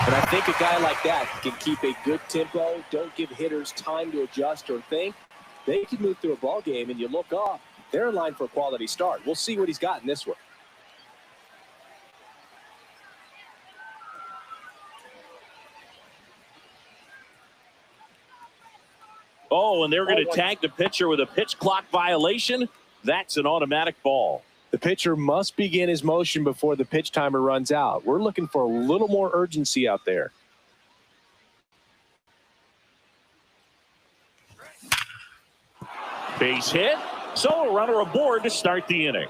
And I think a guy like that can keep a good tempo, don't give hitters time to adjust or think. They can move through a ball game, and you look up, they're in line for a quality start. We'll see what he's got in this one. Oh, and they're going to tag the pitcher with a pitch clock violation. That's an automatic ball. The pitcher must begin his motion before the pitch timer runs out. We're looking for a little more urgency out there. Base hit, so a runner aboard to start the inning.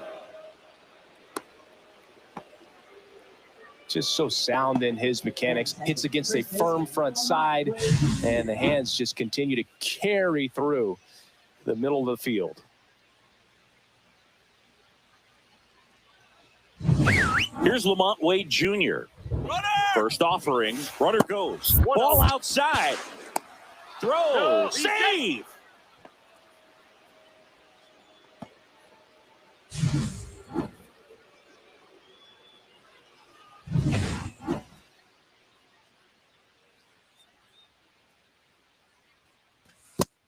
Just so sound in his mechanics. Hits against a firm front side, and the hands just continue to carry through the middle of the field. Here's Lamont Wade Jr. First offering, runner goes. Ball outside. Throw, save.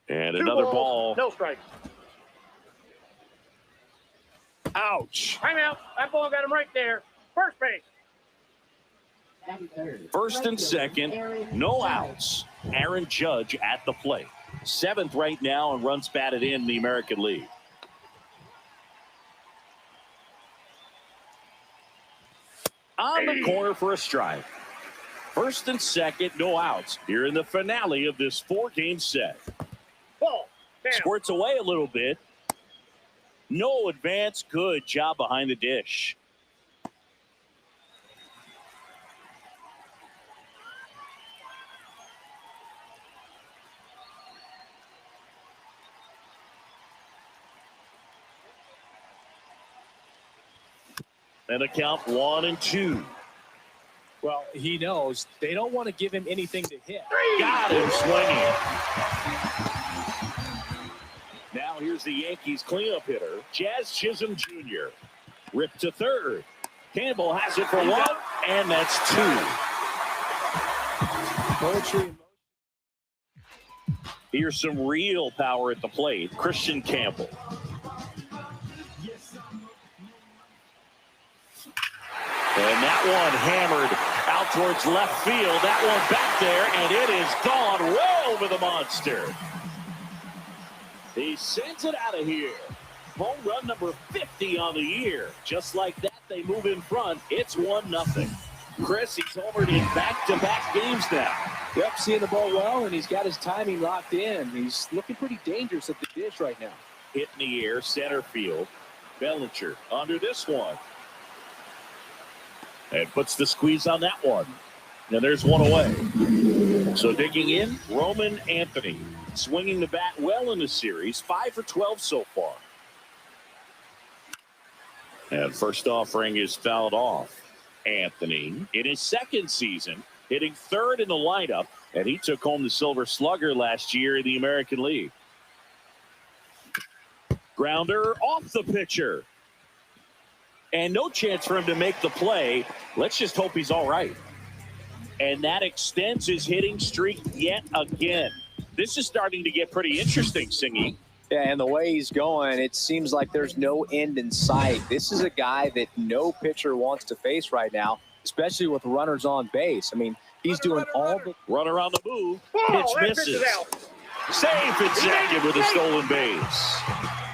And another ball. No strike. Ouch. Timeout. That ball got him right there. First base. First and second, no outs. Aaron Judge at the plate. 7th right now and runs batted in the American League. On the corner for a strike. First and second, no outs. Here in the finale of this 4-game set. Ball. Squirts away a little bit. No advance. Good job behind the dish. And a count 1-2. Well, he knows they don't want to give him anything to hit. Got him swinging. Now here's the Yankees cleanup hitter, Jazz Chisholm Jr. Ripped to third. Campbell has it for 1, and that's 2. Poetry. Here's some real power at the plate. Christian Campbell. And that one hammered out towards left field. That one back there, and it is gone way over the monster. He sends it out of here. Home run number 50 on the year. Just like that, they move in front. It's 1-0. Chris, he's homered in back-to-back games now. Yep, seeing the ball well, and he's got his timing locked in. He's looking pretty dangerous at the dish right now. Hit in the air, center field. Bellinger under this one. And puts the squeeze on that one. Now there's one away. So digging in, Roman Anthony. Swinging the bat well in the series. 5 for 12 so far. And first offering is fouled off. Anthony, in his second season, hitting third in the lineup. And he took home the Silver Slugger last year in the American League. Grounder off the pitcher. And no chance for him to make the play. Let's just hope he's all right. And that extends his hitting streak yet again. This is starting to get pretty interesting, Singy. Yeah, and the way he's going, it seems like there's no end in sight. This is a guy that no pitcher wants to face right now, especially with runners on base. I mean, he's doing all the... Runner on the move. Pitch misses. Safe at second with a stolen base.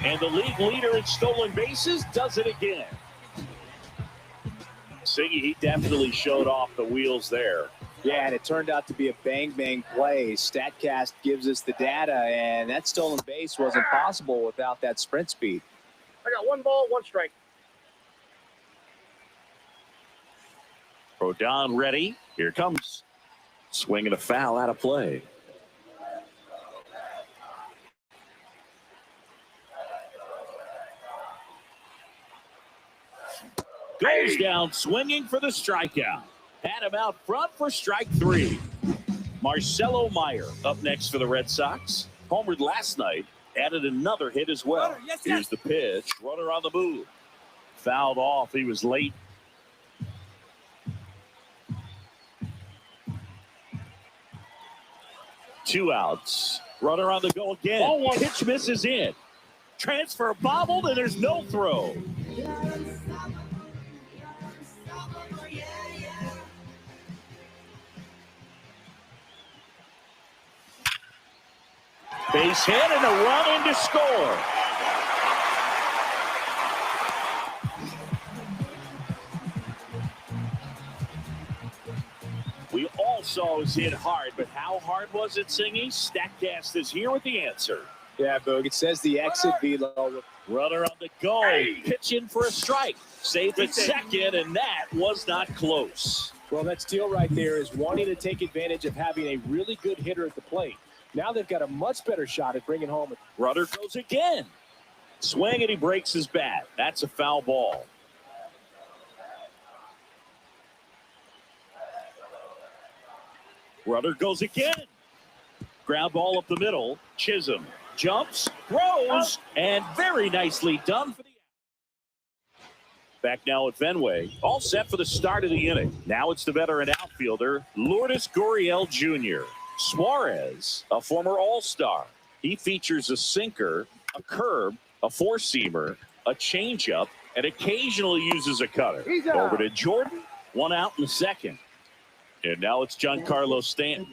And the league leader in stolen bases does it again. Siggy, he definitely showed off the wheels there. Yeah, and it turned out to be a bang-bang play. StatCast gives us the data, and that stolen base wasn't possible without that sprint speed. I got 1 ball, 1 strike. Rodon ready. Here comes. Swinging a foul out of play. Goes down swinging for the strikeout. Had him out front for strike 3. Marcelo Meyer up next for the Red Sox. Homered last night. Added another hit as well. Here's the pitch. Runner on the move. Fouled off. He was late. 2 outs. Runner on the go again. Ball one. Pitch misses in. Transfer bobbled, and there's no throw. Base hit and a run in to score. We all saw it was hit hard, but how hard was it, Singy? Statcast is here with the answer. Yeah, Boog, it says the exit velo. Runner on the go. Pitch in for a strike. Safe at second, and that was not close. Well, that steal right there is wanting to take advantage of having a really good hitter at the plate. Now they've got a much better shot at bringing home. Runner goes again. Swing, and he breaks his bat. That's a foul ball. Runner goes again. Ground ball up the middle. Chisholm jumps, throws, and very nicely done for the out. Back now at Fenway. All set for the start of the inning. Now it's the veteran outfielder, Lourdes Gurriel Jr. Suarez, a former All-Star. He features a sinker, a curve, a four-seamer, a changeup, and occasionally uses a cutter. Over to Jordan. 1 out in the second. And now it's Giancarlo Stanton.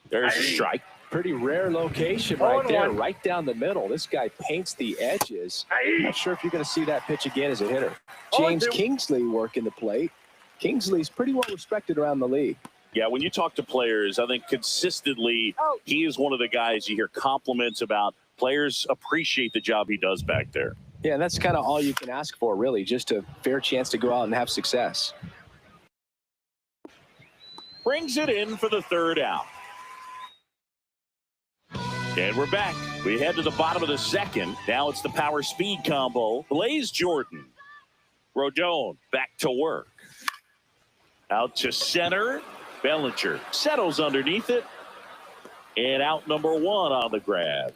There's a strike. Pretty rare location right there, right down the middle. This guy paints the edges. Not sure if you're going to see that pitch again as a hitter. James Kingsley working the plate. Kingsley's pretty well respected around the league. Yeah, when you talk to players, I think consistently he is one of the guys you hear compliments about. Players appreciate the job he does back there. Yeah, and that's kind of all you can ask for, really, just a fair chance to go out and have success. Brings it in for the 3rd out. And we're back. We head to the bottom of the second. Now it's the power speed combo. Blaze Jordan. Rodon back to work. Out to center. Bellinger settles underneath it. And out number 1 on the grab.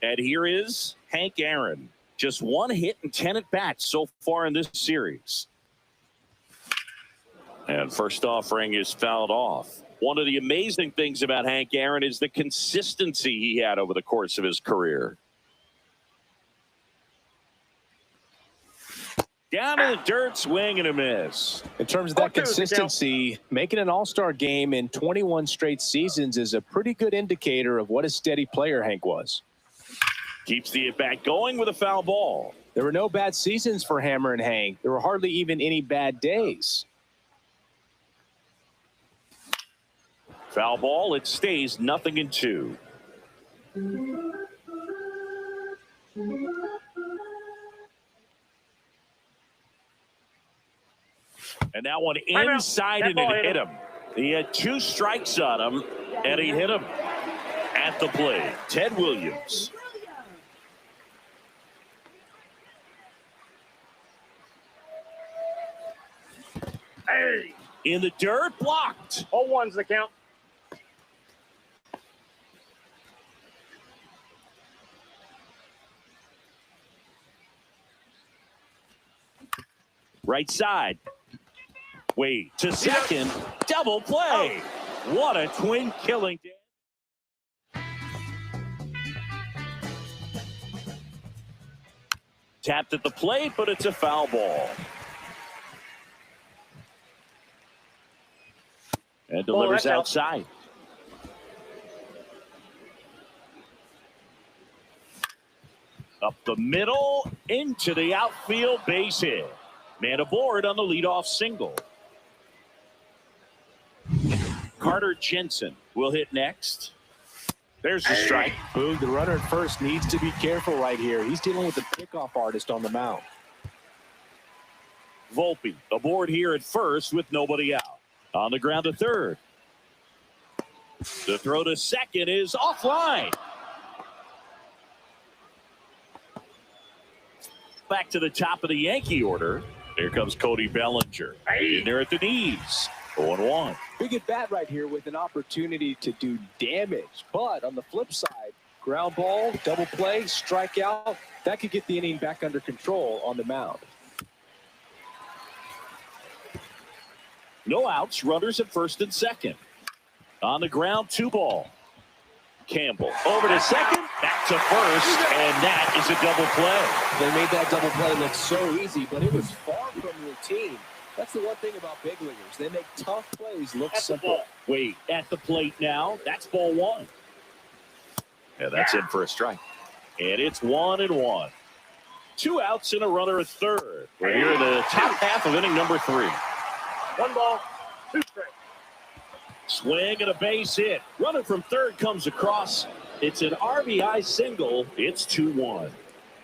And here is Hank Aaron. Just 1 hit and 10 at-bats so far in this series. And first offering is fouled off. One of the amazing things about Hank Aaron is the consistency he had over the course of his career. Down in the dirt, swing and a miss. In terms of that consistency, making an all-star game in 21 straight seasons is a pretty good indicator of what a steady player Hank was. Keeps the at-bat going with a foul ball. There were no bad seasons for Hammer and Hank. There were hardly even any bad days. Foul ball. It stays 0-2. And that one inside and it hit him. He had 2 strikes on him, and he hit him at the plate. Ted Williams. In the dirt, blocked. 0-1's the count. Right side. Wade to second. Double play. What a twin killing. Tapped at the plate, but it's a foul ball. And delivers outside. Up the middle, into the outfield, base hit. Man aboard on the leadoff single. Carter Jensen will hit next. There's the strike. Boog, the runner at first needs to be careful right here. He's dealing with the pickoff artist on the mound. Volpe aboard here at first with nobody out. On the ground to third. The throw to second is offline. Back to the top of the Yankee order. Here comes Cody Bellinger. In there at the knees. 0-1. Big at bat right here with an opportunity to do damage. But on the flip side, ground ball, double play, strikeout, that could get the inning back under control on the mound. No outs, runners at first and second. On the ground, 2 ball. Campbell over to second, back to first, and that is a double play. They made that double play look so easy, but it was far from routine. That's the one thing about big leaguers. They make tough plays look simple. Wait, at the plate now. That's ball 1. Yeah, that's in for a strike. And it's 1-1. 2 outs and a runner at third. We're here in the top half of inning number 3. 1 ball, 2 strikes. Swing and a base hit. Runner from third comes across. It's an RBI single. It's 2-1.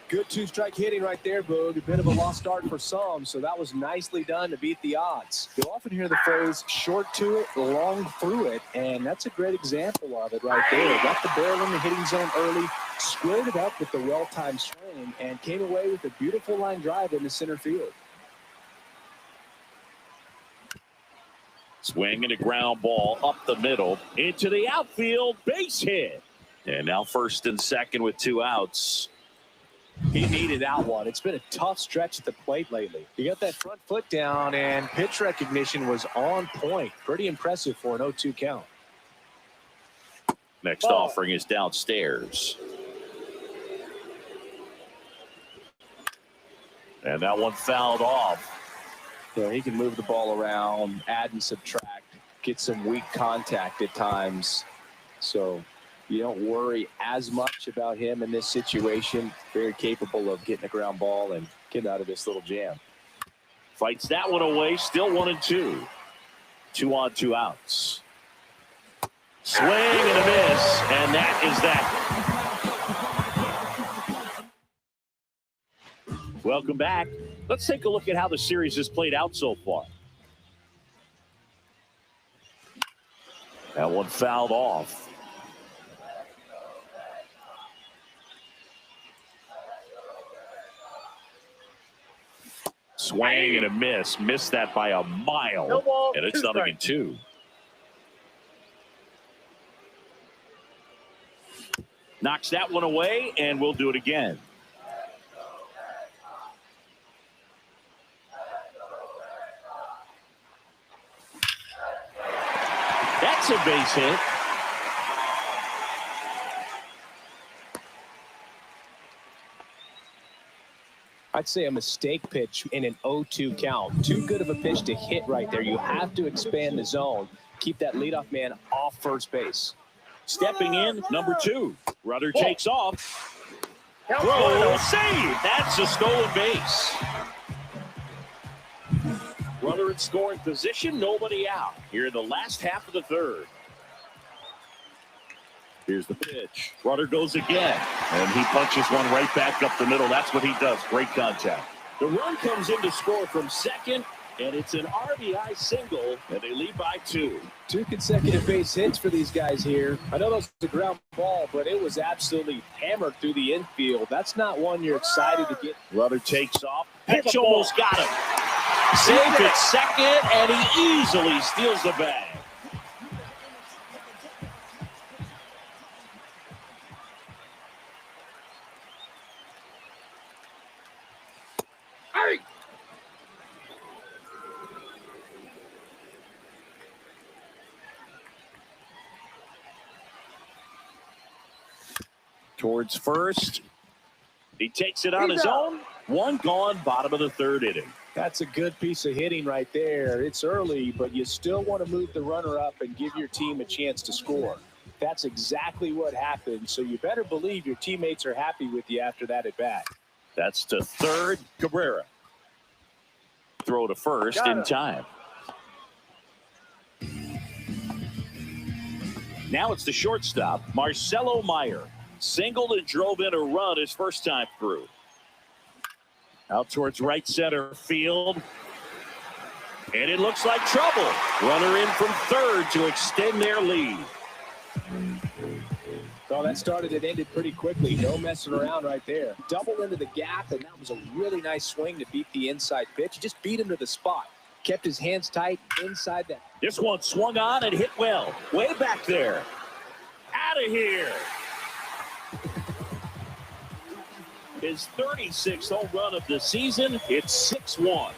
Good 2-strike hitting right there, Boog. A bit of a lost start for some, so that was nicely done to beat the odds. You'll often hear the phrase short to it, long through it, and that's a great example of it right there. Got the barrel in the hitting zone early, squared it up with the well-timed swing, and came away with a beautiful line drive into center field. Swing and a ground ball up the middle into the outfield, base hit. And now first and second with 2 outs. He needed that one. It's been a tough stretch at the plate lately. He got that front foot down, and pitch recognition was on point. Pretty impressive for an 0-2 count. Next offering is downstairs. And that one fouled off. Yeah, he can move the ball around, add and subtract, get some weak contact at times. So you don't worry as much about him in this situation. Very capable of getting a ground ball and getting out of this little jam. Fights that one away. Still 1-2. 2 on, 2 outs. Swing and a miss. And that is that. Welcome back. Let's take a look at how the series has played out so far. That one fouled off. Swing and a miss. Missed that by a mile. No ball, and it's 0-2. Knocks that one away, and we'll do it again. That's a base hit. I'd say a mistake pitch in an 0-2 count. Too good of a pitch to hit right there. You have to expand the zone. Keep that leadoff man off first base. Stepping in, number 2. Rudder takes off. Throw, save. That's a stolen base. Runner in scoring position, nobody out. Here in the last half of the third. Here's the pitch. Runner goes again, and he punches one right back up the middle. That's what he does. Great contact. The run comes in to score from second, and it's an RBI single, and they lead by 2. 2 consecutive base hits for these guys here. I know that was a ground ball, but it was absolutely hammered through the infield. That's not one you're excited to get. Runner takes off. Pitch almost got him. Safe at second, and he easily steals the bag. Towards first. He takes it on his own. 1 gone, bottom of the third inning. That's a good piece of hitting right there. It's early, but you still want to move the runner up and give your team a chance to score. That's exactly what happened, so you better believe your teammates are happy with you after that at bat. That's to third, Cabrera. Throw to first in time. Now it's the shortstop, Marcelo Meyer. Singled and drove in a run his first time through. Out towards right center field. And it looks like trouble. Runner in from third to extend their lead. So that started and ended pretty quickly. No messing around right there. Double into the gap, and that was a really nice swing to beat the inside pitch. He just beat him to the spot. Kept his hands tight inside that. This one swung on and hit well. Way back there. Out of here. His 36th home run of the season. It's 6-1.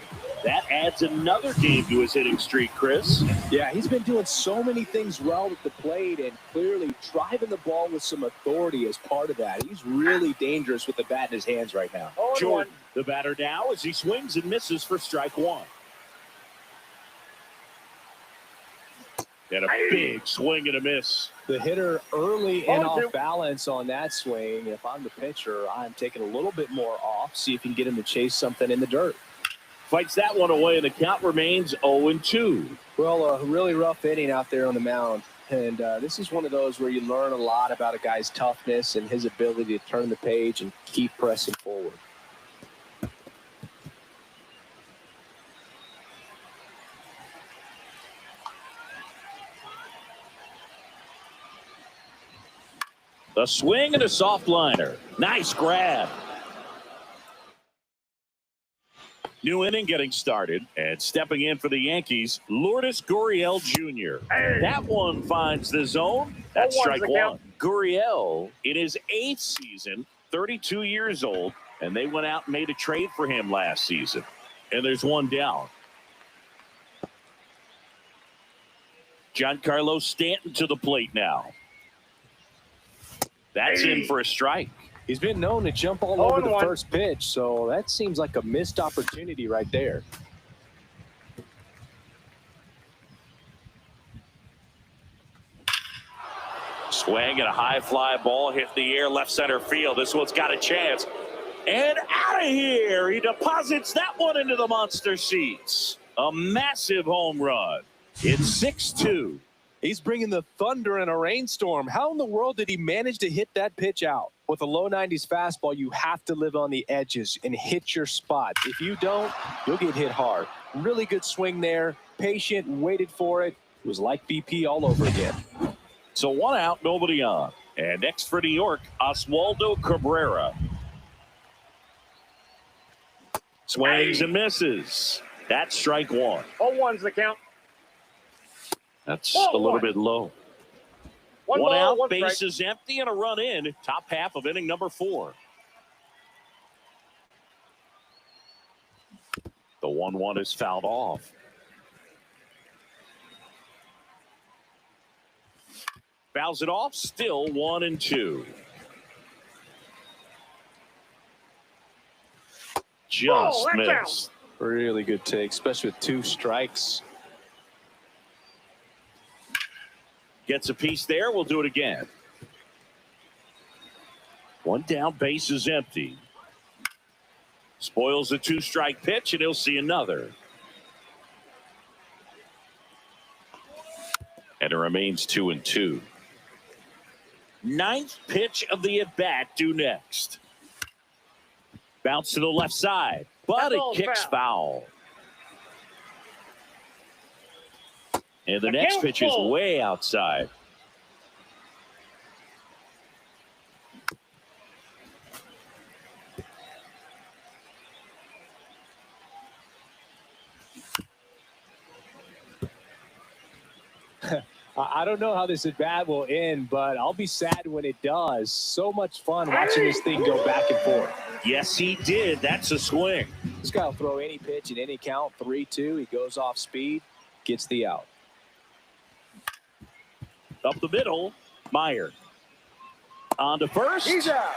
That adds another game to his hitting streak, Chris. Yeah, he's been doing so many things well at the plate and clearly driving the ball with some authority as part of that. He's really dangerous with the bat in his hands right now. Jordan, the batter now, as he swings and misses for strike one. And a big swing and a miss. The hitter early and off balance on that swing. If I'm the pitcher, I'm taking a little bit more off, see if you can get him to chase something in the dirt. Fights that one away, and the count remains 0-2. Well, a really rough inning out there on the mound. And this is one of those where you learn a lot about a guy's toughness and his ability to turn the page and keep pressing forward. A swing and a soft liner. Nice grab. New inning getting started, and stepping in for the Yankees, Lourdes Gurriel Jr. That one finds the zone. That's strike one. Gurriel, in his 8th season, 32 years old, and they went out and made a trade for him last season. And there's one down. Giancarlo Stanton to the plate now. That's in for a strike. He's been known to jump all over the first pitch, so that seems like a missed opportunity right there. Swing and a high fly ball hit the air left center field. This one's got a chance. And out of here. He deposits that one into the monster seats. A massive home run. It's 6-2. He's bringing the thunder in a rainstorm. How in the world did he manage to hit that pitch out? With a low 90s fastball, you have to live on the edges and hit your spots. If you don't, you'll get hit hard. Really good swing there. Patient, waited for it. It was like BP all over again. So one out, nobody on. And next for New York, Oswaldo Cabrera. Swings and misses. That's strike one. 0-1's the count. That's a little bit low. One out, bases strike. empty, and a run in. Top half of inning number 4. The 1-1 is fouled off. Fouls it off, still 1-2. Just missed. Really good take, especially with 2 strikes. Gets a piece there. We'll do it again. One down, base is empty. Spoils a 2-strike pitch, and he'll see another. And it remains 2-2. 9th pitch of the at-bat due next. Bounce to the left side, but it kicks foul. And the next pitch is way outside. I don't know how this at-bat will end, but I'll be sad when it does. So much fun watching this thing go back and forth. Yes, he did. That's a swing. This guy will throw any pitch in any count. 3-2. He goes off speed, gets the out. Up the middle, Meyer. On to first,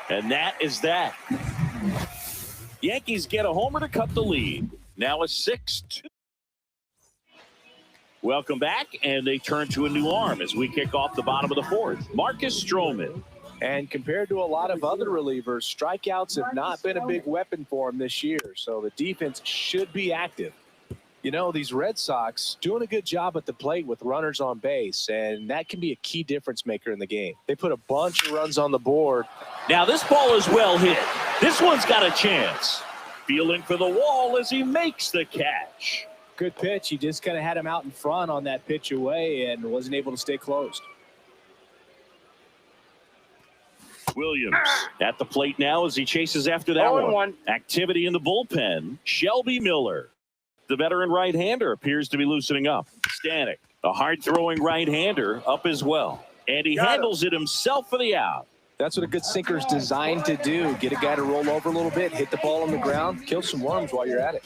and that is that. Yankees get a homer to cut the lead. Now a 6-2. Welcome back, and they turn to a new arm as we kick off the bottom of the 4th. Marcus Stroman. And compared to a lot of other relievers, strikeouts have not been a big weapon for him this year, so the defense should be active. You know, these Red Sox doing a good job at the plate with runners on base, and that can be a key difference maker in the game. They put a bunch of runs on the board. Now this ball is well hit. This one's got a chance. Feeling for the wall as he makes the catch. Good pitch. He just kind of had him out in front on that pitch away and wasn't able to stay closed. Williams at the plate now as he chases after that one. Activity in the bullpen. Shelby Miller. The veteran right-hander appears to be loosening up. Stanek, a hard-throwing right-hander, up as well. And he handles it himself for the out. That's what a good sinker is designed to do. Get a guy to roll over a little bit, hit the ball on the ground, kill some worms while you're at it.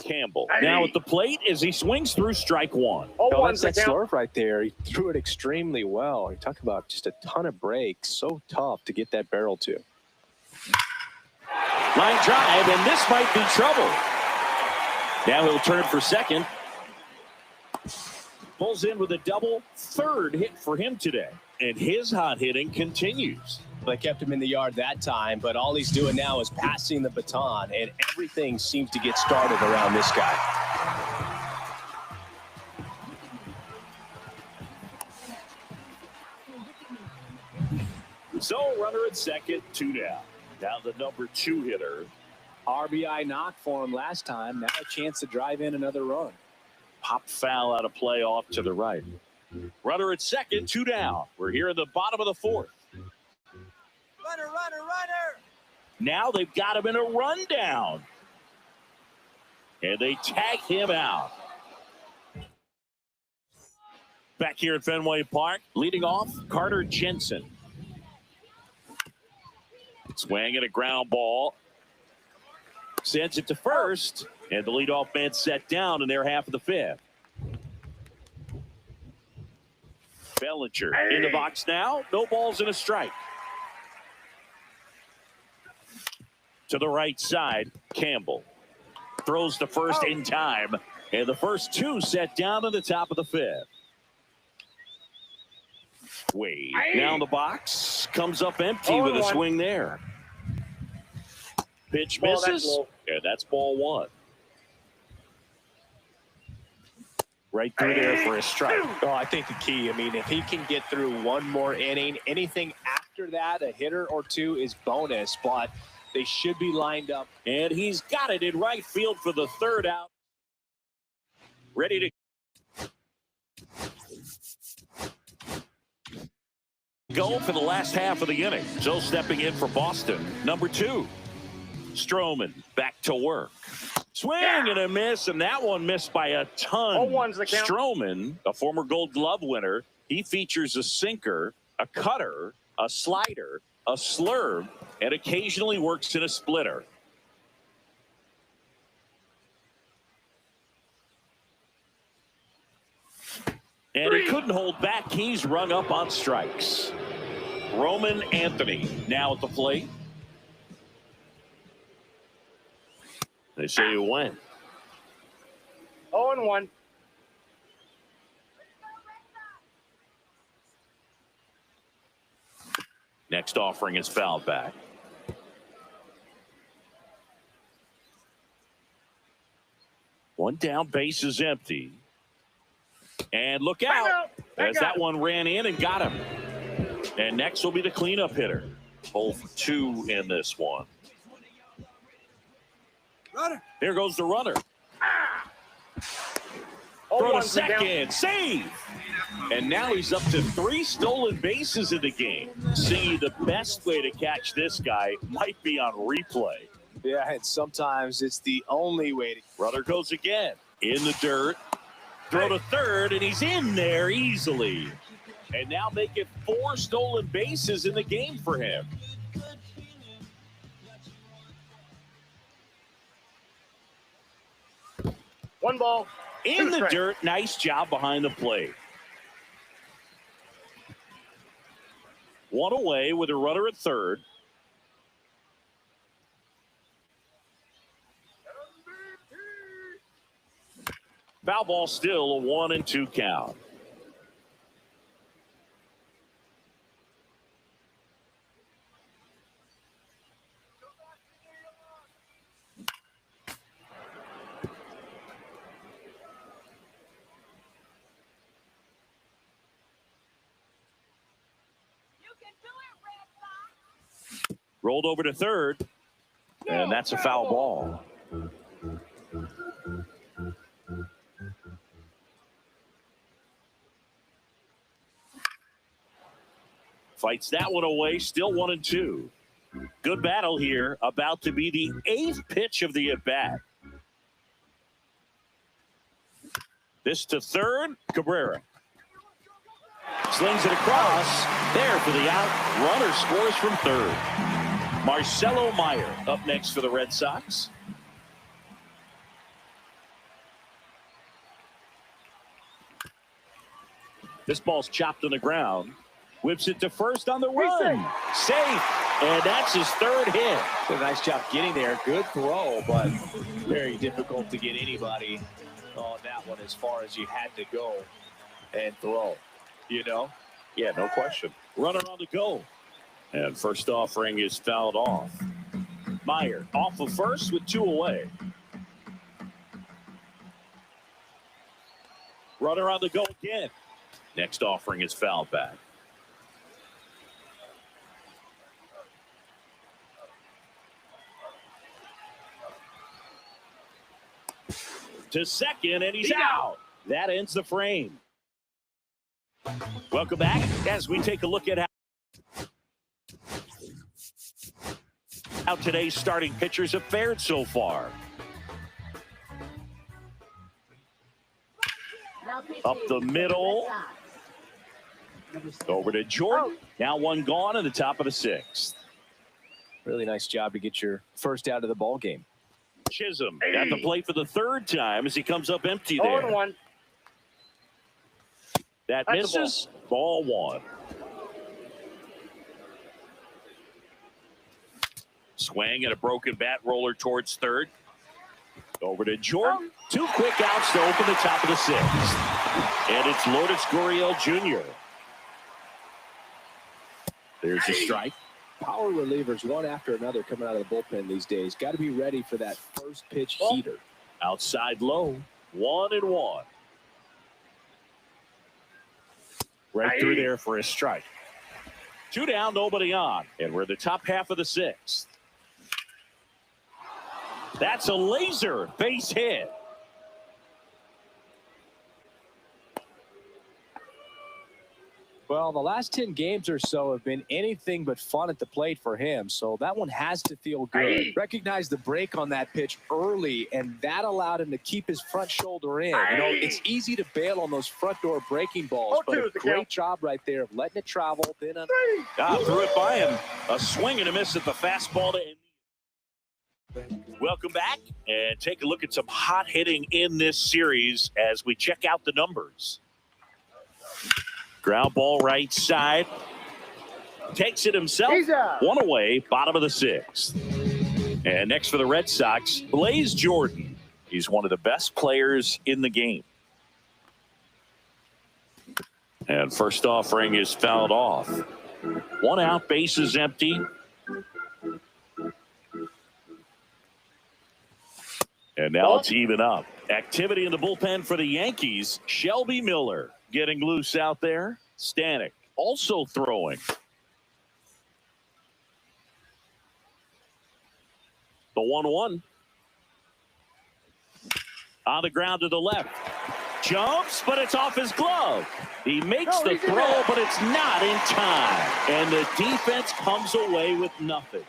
Campbell. Now at the plate as he swings through strike one. Oh, that's that slurve right there. He threw it extremely well. You talk about just a ton of breaks. So tough to get that barrel to. Line drive, and this might be trouble. Now he'll turn for second. Pulls in with a double, third hit for him today. And his hot hitting continues. They kept him in the yard that time, but all he's doing now is passing the baton, and everything seems to get started around this guy. So runner at second, 2 down. Now the number 2 hitter. RBI knock for him last time. Now a chance to drive in another run. Pop foul out of play off to the right. Runner at second, 2 down. We're here in the bottom of the 4th. Runner, runner, runner. Now they've got him in a rundown. And they tag him out. Back here at Fenway Park, leading off, Carter Jensen. Swing and a ground ball. Sends it to first. And the leadoff man set down in their half of the 5th. Bellinger in the box now. No balls and a strike. To the right side, Campbell throws to first in time. And the first 2 set down in the top of the 5th. Wade now in the box. Comes up empty with a swing there. Pitch misses. Yeah, that's ball 1. Right through there for a strike. Oh, I think the key, I mean, if he can get through one more inning, anything after that, a hitter or 2 is bonus, but they should be lined up. And he's got it in right field for the 3rd out. Ready to go for the last half of the inning. So stepping in for Boston, number 2. Stroman back to work. Swing and a miss, and that one missed by a ton. Stroman, a former Gold Glove winner, he features a sinker, a cutter, a slider, a slurve, and occasionally works in a splitter. And he couldn't hold back. He's rung up on strikes. Roman Anthony now at the plate. They say you win. 0-1. Next offering is fouled back. One down, base is empty. And look out as that one ran in and got him. And next will be the cleanup hitter. 0 for 2 in this one. Runner. Here goes the runner. Throw to second. Save. And now he's up to 3 stolen bases in the game. See, the best way to catch this guy might be on replay. Yeah, and sometimes it's the only way to. Runner goes again. In the dirt. Throw to third, and he's in there easily. And now make it 4 stolen bases in the game for him. One ball. In the dirt, nice job behind the plate. 1 away with a runner at third. Foul ball still a 1-2 count. Rolled over to third, and that's a foul ball. Fights that one away, still 1-2. Good battle here, about to be the 8th pitch of the at-bat. This to third, Cabrera. Slings it across, there for the out. Runner scores from third. Marcelo Meyer up next for the Red Sox. This ball's chopped on the ground. Whips it to first on the run. Safe. And that's his third hit. Did a nice job getting there. Good throw, but very difficult to get anybody on that one as far as you had to go and throw. You know? Yeah, no question. Runner on the go. And first offering is fouled off. Meyer off of first with 2 away. Runner on the go again. Next offering is fouled back. To second, and he's out. That ends the frame. Welcome back as we take a look at how today's starting pitchers have fared so far. Up the middle. Over to Jordan. Now one gone in the top of the 6th. Really nice job to get your first out of the ball game. Chisholm at the plate for the 3rd time as he comes up empty there. 0-1. That misses. Ball 1. Swing and a broken bat roller towards 3rd. Over to Jordan. 2 quick outs to open the top of the 6th. And it's Lourdes Gurriel Jr. There's a strike. Power relievers, one after another, coming out of the bullpen these days. Got to be ready for that first pitch heater. Outside low. 1-1. Right through there for a strike. 2 down, nobody on. And we're in the top half of the 6th. That's a laser base hit. Well, the last 10 games or so have been anything but fun at the plate for him, so that one has to feel good. Recognize the break on that pitch early, and that allowed him to keep his front shoulder in. You know, it's easy to bail on those front door breaking balls, but a great job right there of letting it travel. Then threw it by him. A swing and a miss at the fastball to end. Welcome back, and take a look at some hot hitting in this series as we check out the numbers. Ground ball right side. Takes it himself. 1 away, bottom of the 6th. And next for the Red Sox, Blaze Jordan. He's one of the best players in the game. And first offering is fouled off. 1 out, base is empty. And now it's even up. Activity in the bullpen for the Yankees. Shelby Miller getting loose out there. Stanek also throwing. The 1-1. On the ground to the left. Jumps, but it's off his glove. He makes the throw, but it's not in time. And the defense comes away with nothing.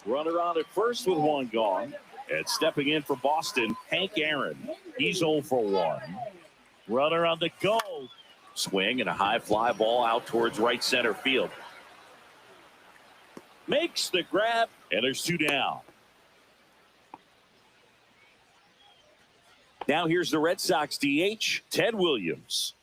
Runner on at first with 1 gone. And stepping in for Boston, Hank Aaron. He's 0 for 1. Runner on the go. Swing and a high fly ball out towards right center field. Makes the grab, and there's 2 down. Now here's the Red Sox DH, Ted Williams.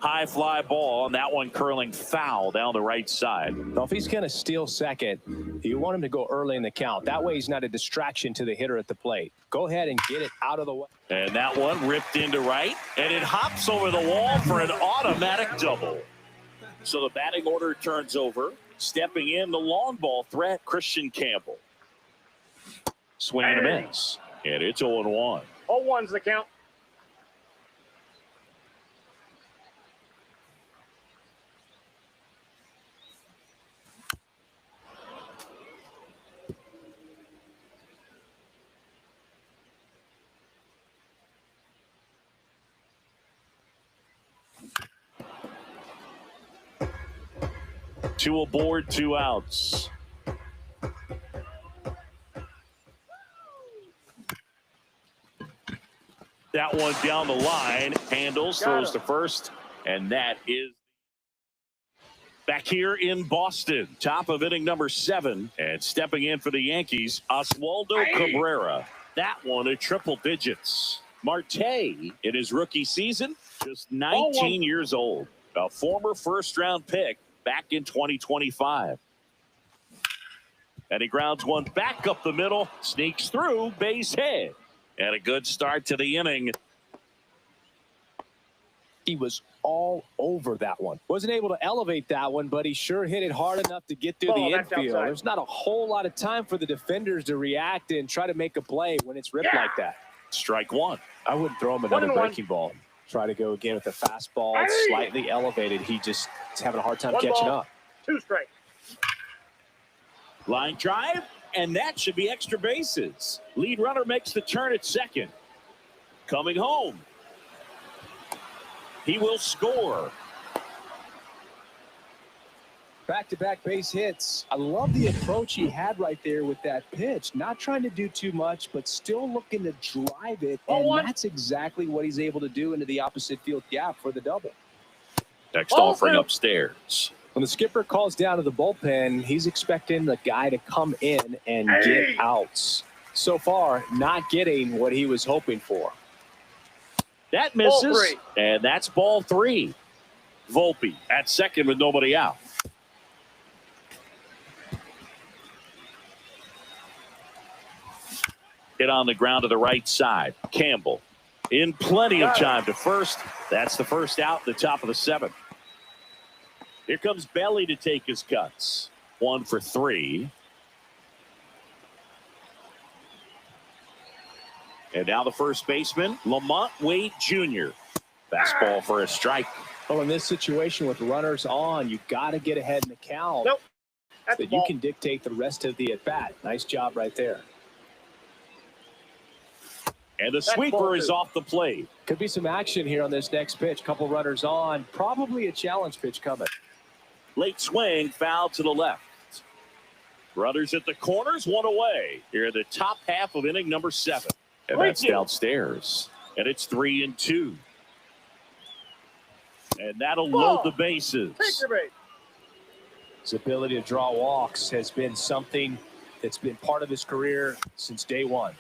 High fly ball, and that one curling foul down the right side. Well, if he's going to steal second, you want him to go early in the count. That way he's not a distraction to the hitter at the plate. Go ahead and get it out of the way. And that one ripped into right, and it hops over the wall for an automatic double. So the batting order turns over. Stepping in, the long ball threat, Christian Campbell. Swing and a miss. And it's 0-1. 0-1's the count. Two aboard, 2 outs. That one down the line. Handles, throws to first, and that is Back here in Boston, top of inning number 7, and stepping in for the Yankees, Oswaldo Cabrera. That one at triple digits. Marte, in his rookie season, just 19 years old. A former first-round pick back in 2025. And he grounds one back up the middle, sneaks through, base hit. And a good start to the inning. He was all over that one. Wasn't able to elevate that one, but he sure hit it hard enough to get through the infield. There's not a whole lot of time for the defenders to react and try to make a play when it's ripped like that. Strike one. I wouldn't throw him another breaking ball. Try to go again with the fastball. It's slightly elevated. He just is having a hard time catching up. 2 strikes. Line drive, and that should be extra bases. Lead runner makes the turn at second. Coming home. He will score. Back-to-back base hits. I love the approach he had right there with that pitch. Not trying to do too much, but still looking to drive it. And that's exactly what he's able to do into the opposite field gap for the double. Next offering upstairs. When the skipper calls down to the bullpen, he's expecting the guy to come in and get outs. So far, not getting what he was hoping for. That misses, and that's ball 3. Volpe at second with nobody out. Hit on the ground to the right side. Campbell in plenty of time to first. That's the first out, the top of the 7th. Here comes Belly to take his cuts. 1 for 3. And now the first baseman, Lamont Wade Jr. Fastball for a strike. Well, in this situation with runners on, you've got to get ahead in the count. Nope. So that you can dictate the rest of the at-bat. Nice job right there. And the sweeper is off the plate. Could be some action here on this next pitch. Couple runners on. Probably a challenge pitch coming. Late swing, foul to the left. Runners at the corners, 1 away. Here in the top half of inning number 7. And that's downstairs. And it's 3-2. And that'll load the bases. Take your base. His ability to draw walks has been something that's been part of his career since day one.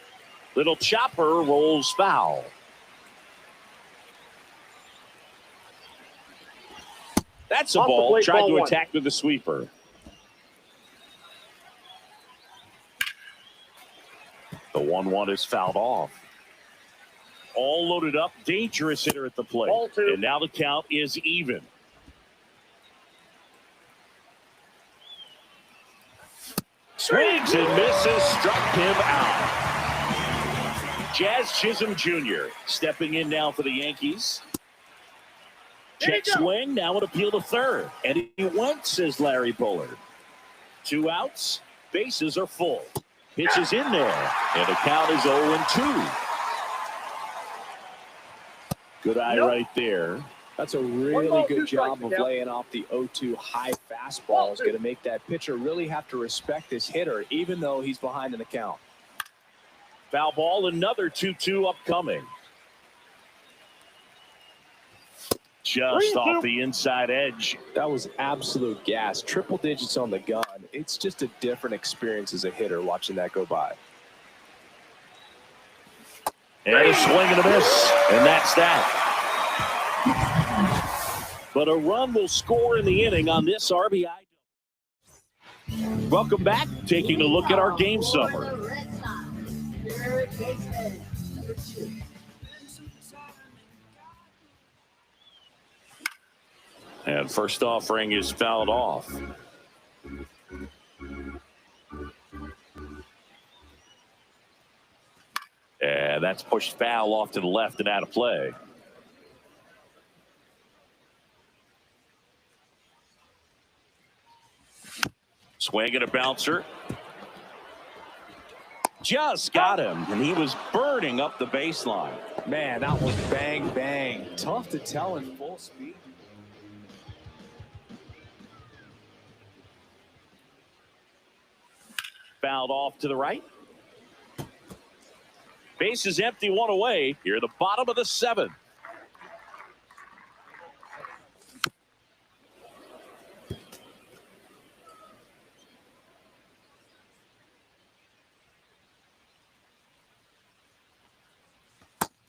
Little chopper rolls foul. That's a ball. Tried to attack with the sweeper. The 1-1 is fouled off. All loaded up. Dangerous hitter at the plate. And now the count is even. Swings and misses. Struck him out. Jazz Chisholm Jr. stepping in now for the Yankees. Check swing. Now an appeal to third. And he went, says Larry Bullard. 2 outs. Bases are full. Pitch is in there. And the count is 0-2. Good eye right there. That's a really good job of laying off the 0-2 high fastball. Is going to make that pitcher really have to respect this hitter, even though he's behind in the count. Foul ball, another 2-2 upcoming. Just off the inside edge. That was absolute gas. Triple digits on the gun. It's just a different experience as a hitter watching that go by. And a swing and a miss. And that's that. But a run will score in the inning on this RBI. Welcome back. Taking a look at our game summary. And first offering is fouled off. And that's pushed foul off to the left and out of play. Swing and a bouncer. Just got him, and he was burning up the baseline. Man, that was bang, bang. Tough to tell in full speed. Fouled off to the right. Base is empty, 1 away. Here at the bottom of the 7th.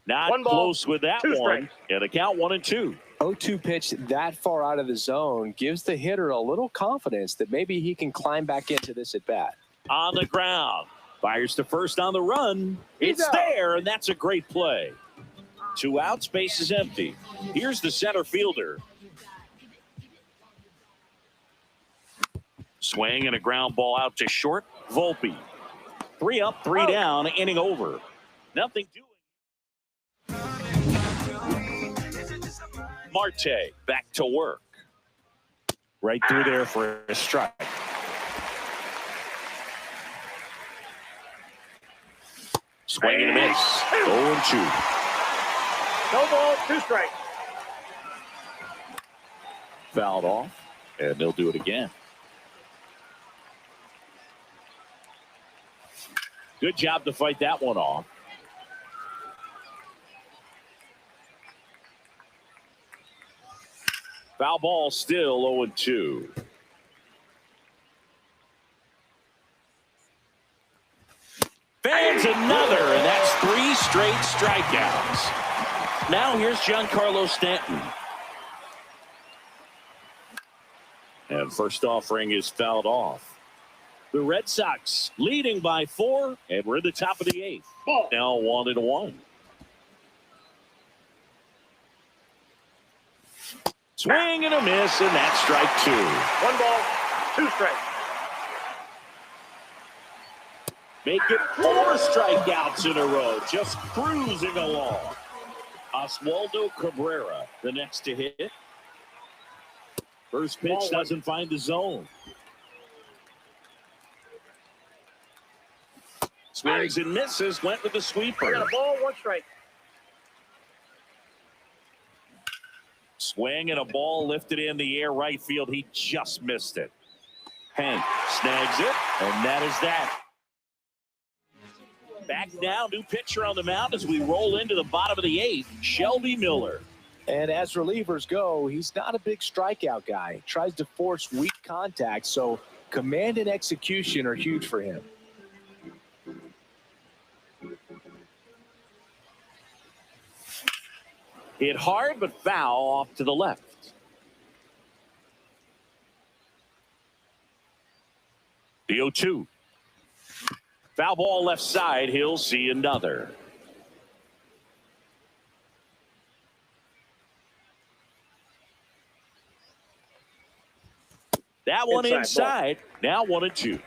Not One ball, close with that two one. strikes. And a count 1-2. 0-2 pitch that far out of the zone gives the hitter a little confidence that maybe he can climb back into this at bat. On the ground. Fires to first on the run. It's there, and that's a great play. 2 outs, base is empty. Here's the center fielder. Swing and a ground ball out to short. Volpe. 3 up, 3 down, inning over. Nothing doing. Marte back to work. Right through there for a strike. Swing and a miss. 0-2. No ball, 2 strikes. Fouled off, and they'll do it again. Good job to fight that one off. Foul ball still 0-2. Fans another, and that's 3 straight strikeouts. Now here's Giancarlo Stanton. And first offering is fouled off. The Red Sox leading by 4, and we're at the top of the 8th. Ball. Now 1-1. Swing and a miss, and that's strike 2. 1 ball, 2 strikes. Make it 4 strikeouts in a row, just cruising along. Oswaldo Cabrera, the next to hit. First pitch doesn't find the zone. Swings and misses, went with the We sweeper. got a ball, 1 strike. Swing and a ball lifted in the air right field. He just missed it. Hank snags it, and that is that. Back now, new pitcher on the mound as we roll into the bottom of the 8th, Shelby Miller. And as relievers go, he's not a big strikeout guy. Tries to force weak contact, so command and execution are huge for him. Hit hard, but foul off to the left. The 0-2. Foul ball left side. He'll see another. That one inside. Now 1-2.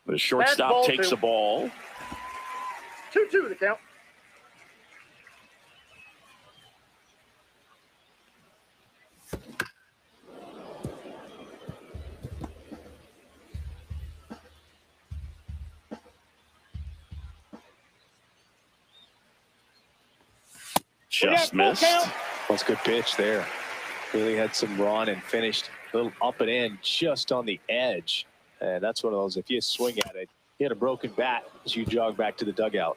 The shortstop takes the ball. 2-2 the count. Just missed. That's a good pitch there. Really had some run and finished a little up and in just on the edge. And that's one of those, if you swing at it, you hit a broken bat as you jog back to the dugout.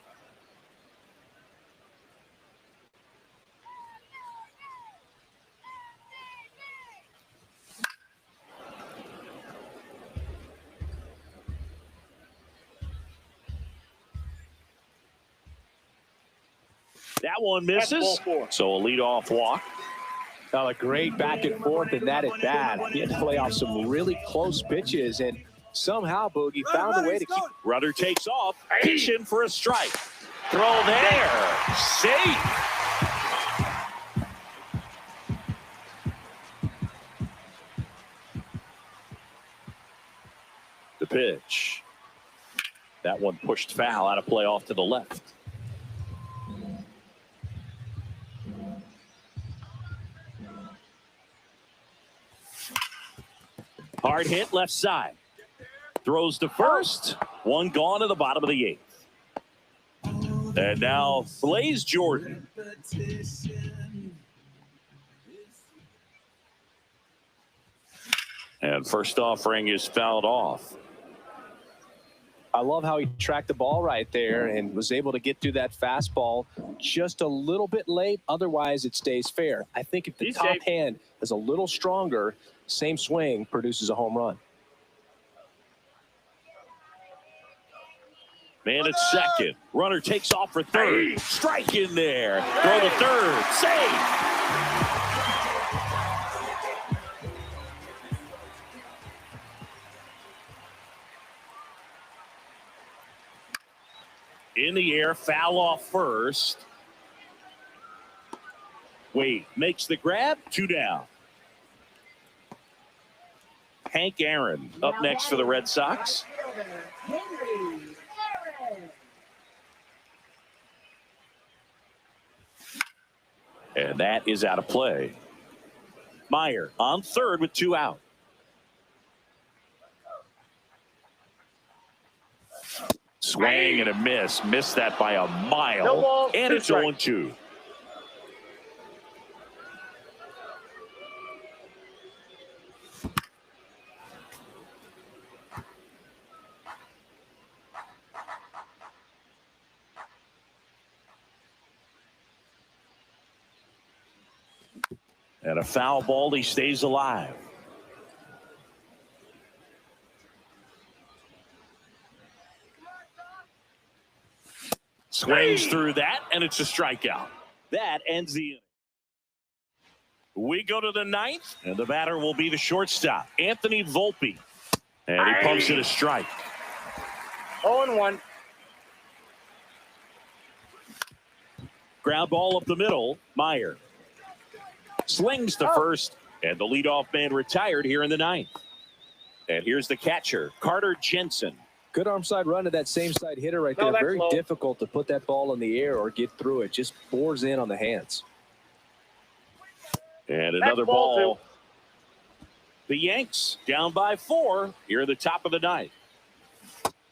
That one misses. So a leadoff walk. A great back and forth in that at bat. He had to play off some really close pitches, and somehow Boogie found a way to keep. Rudder takes off, pitching for a strike. Throw there, safe. The pitch. That one pushed foul out of play off to the left. Hard hit left side. Throws to first. One gone to the bottom of the 8th. And now Blaze Jordan. And first offering is fouled off. I love how he tracked the ball right there and was able to get through that fastball just a little bit late. Otherwise, it stays fair. I think if the top hand is a little stronger, same swing produces a home run. Man at second. Runner takes off for third. Strike in there. Throw to third. Safe. In the air, foul off first. Wade makes the grab, 2 down. Hank Aaron up next for the Red Sox. And that is out of play. Meyer on third with 2 out. Swing and a miss. Missed that by a mile. No ball, and it's 0-2. And a foul ball, he stays alive. Swings through that, and it's a strikeout. That ends the inning. We go to the 9th, and the batter will be the shortstop, Anthony Volpe. And he pumps it a strike. 0-1. Ground ball up the middle, Meyer. Slings to first, and the leadoff man retired here in the 9th. And here's the catcher, Carter Jensen. Good arm side run to that same side hitter right there. Very difficult to put that ball in the air or get through it. Just bores in on the hands. And another ball. The Yanks down by 4 here at the top of the 9th.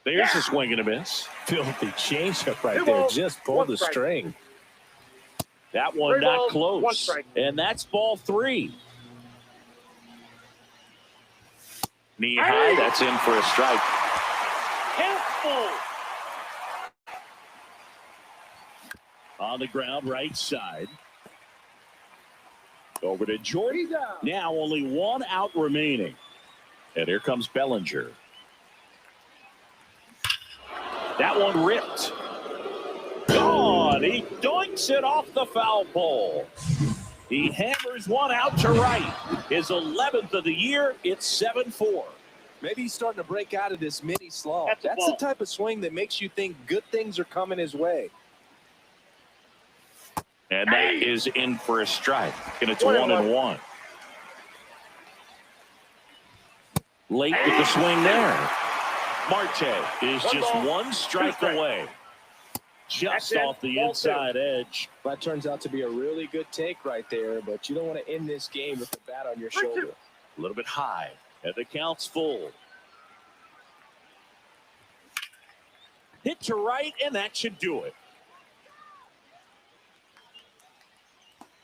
There's a swing and a miss. Filthy changeup right there. Just pulled the string. That one not close. And that's ball 3. Knee high, that's in for a strike. On the ground, right side. Over to Jordan. Now only 1 out remaining. And here comes Bellinger. That one ripped. Gone. He doinks it off the foul pole. He hammers one out to right. His 11th of the year. It's 7-4. Maybe he's starting to break out of this mini slump. That's the type of swing that makes you think good things are coming his way. And that is in for a strike. And it's 1-1. Late with the swing there. Marte is just 1 strike away. Just off the inside edge. That turns out to be a really good take right there, but you don't want to end this game with the bat on your shoulder. A little bit high. And the count's full. Hit to right, and that should do it.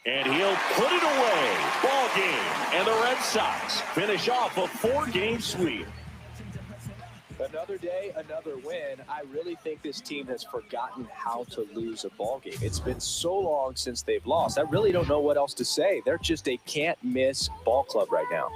And he'll put it away. Ball game. And the Red Sox finish off a 4-game sweep. Another day, another win. I really think this team has forgotten how to lose a ball game. It's been so long since they've lost. I really don't know what else to say. They're just a can't-miss ball club right now.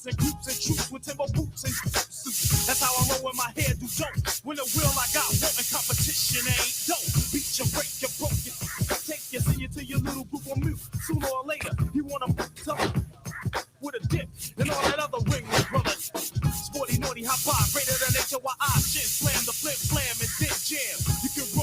And groups and troops with timber boots and suits. That's how I roll with my hair do dope. When the will I got wanting competition ain't dope. Beat you, break you, broke you. Take you, send you to your little group of mute. Sooner or later, you wanna tough with a dip and all that other ring brothers. Sporty, naughty, high five, greater than HOI, shit, slam the flip, slam and then jam. You can run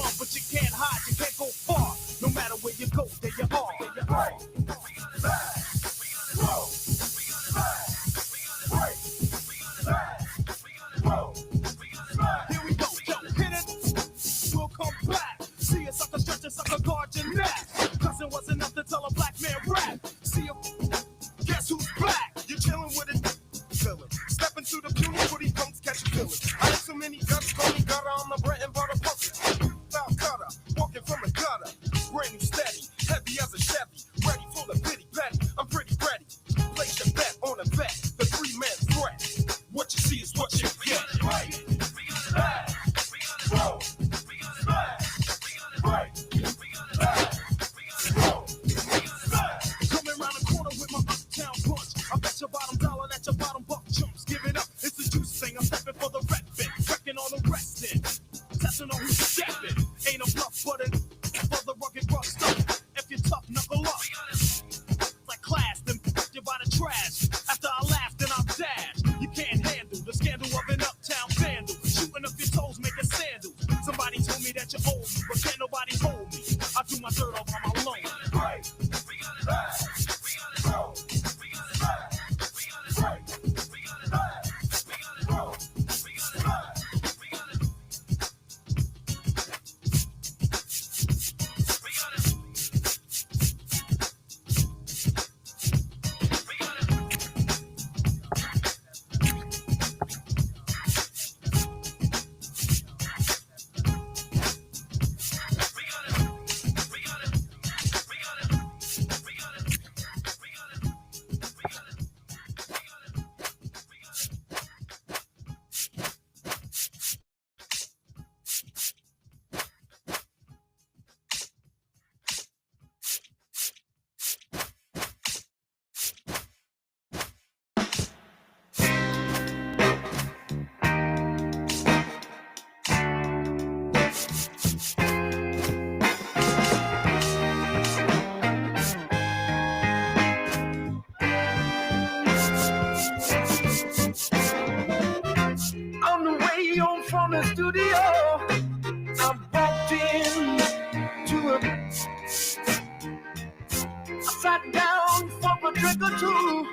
sat down for a drink or two.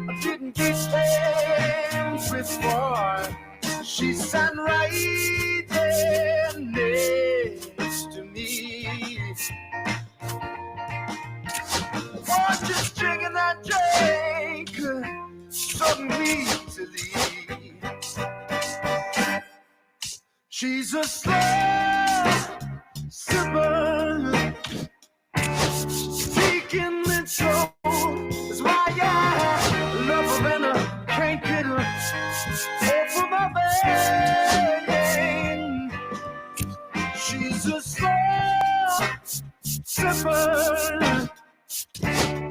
I didn't get hands with her. She sat right there next to me. Was just drinking that drink so easily. She's a slow sipper, speaking the truth. That's why I love her and I can't get her off of my vein. She's a slow sipper,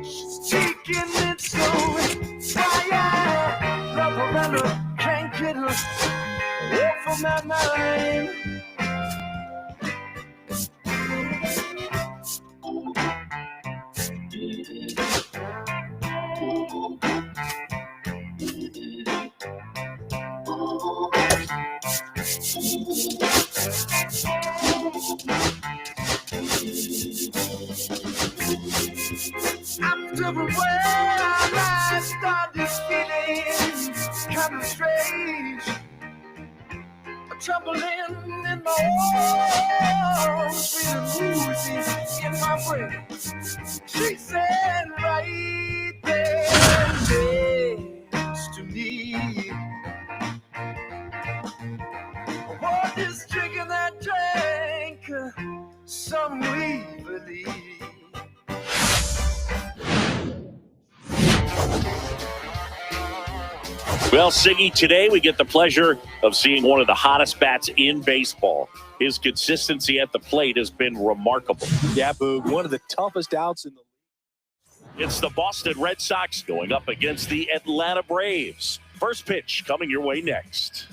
speaking the truth. That's why I love her and I can't get her off of my mind. After a while, I started feeling kind of strange. Troubling in my arms, feeling woozy in my brain. She said right there next to me, what is drinking that drink so evilly? Well, Siggy, today we get the pleasure of seeing one of the hottest bats in baseball. His consistency at the plate has been remarkable. Yeah, Boog, one of the toughest outs in the league. It's the Boston Red Sox going up against the Atlanta Braves. First pitch coming your way next.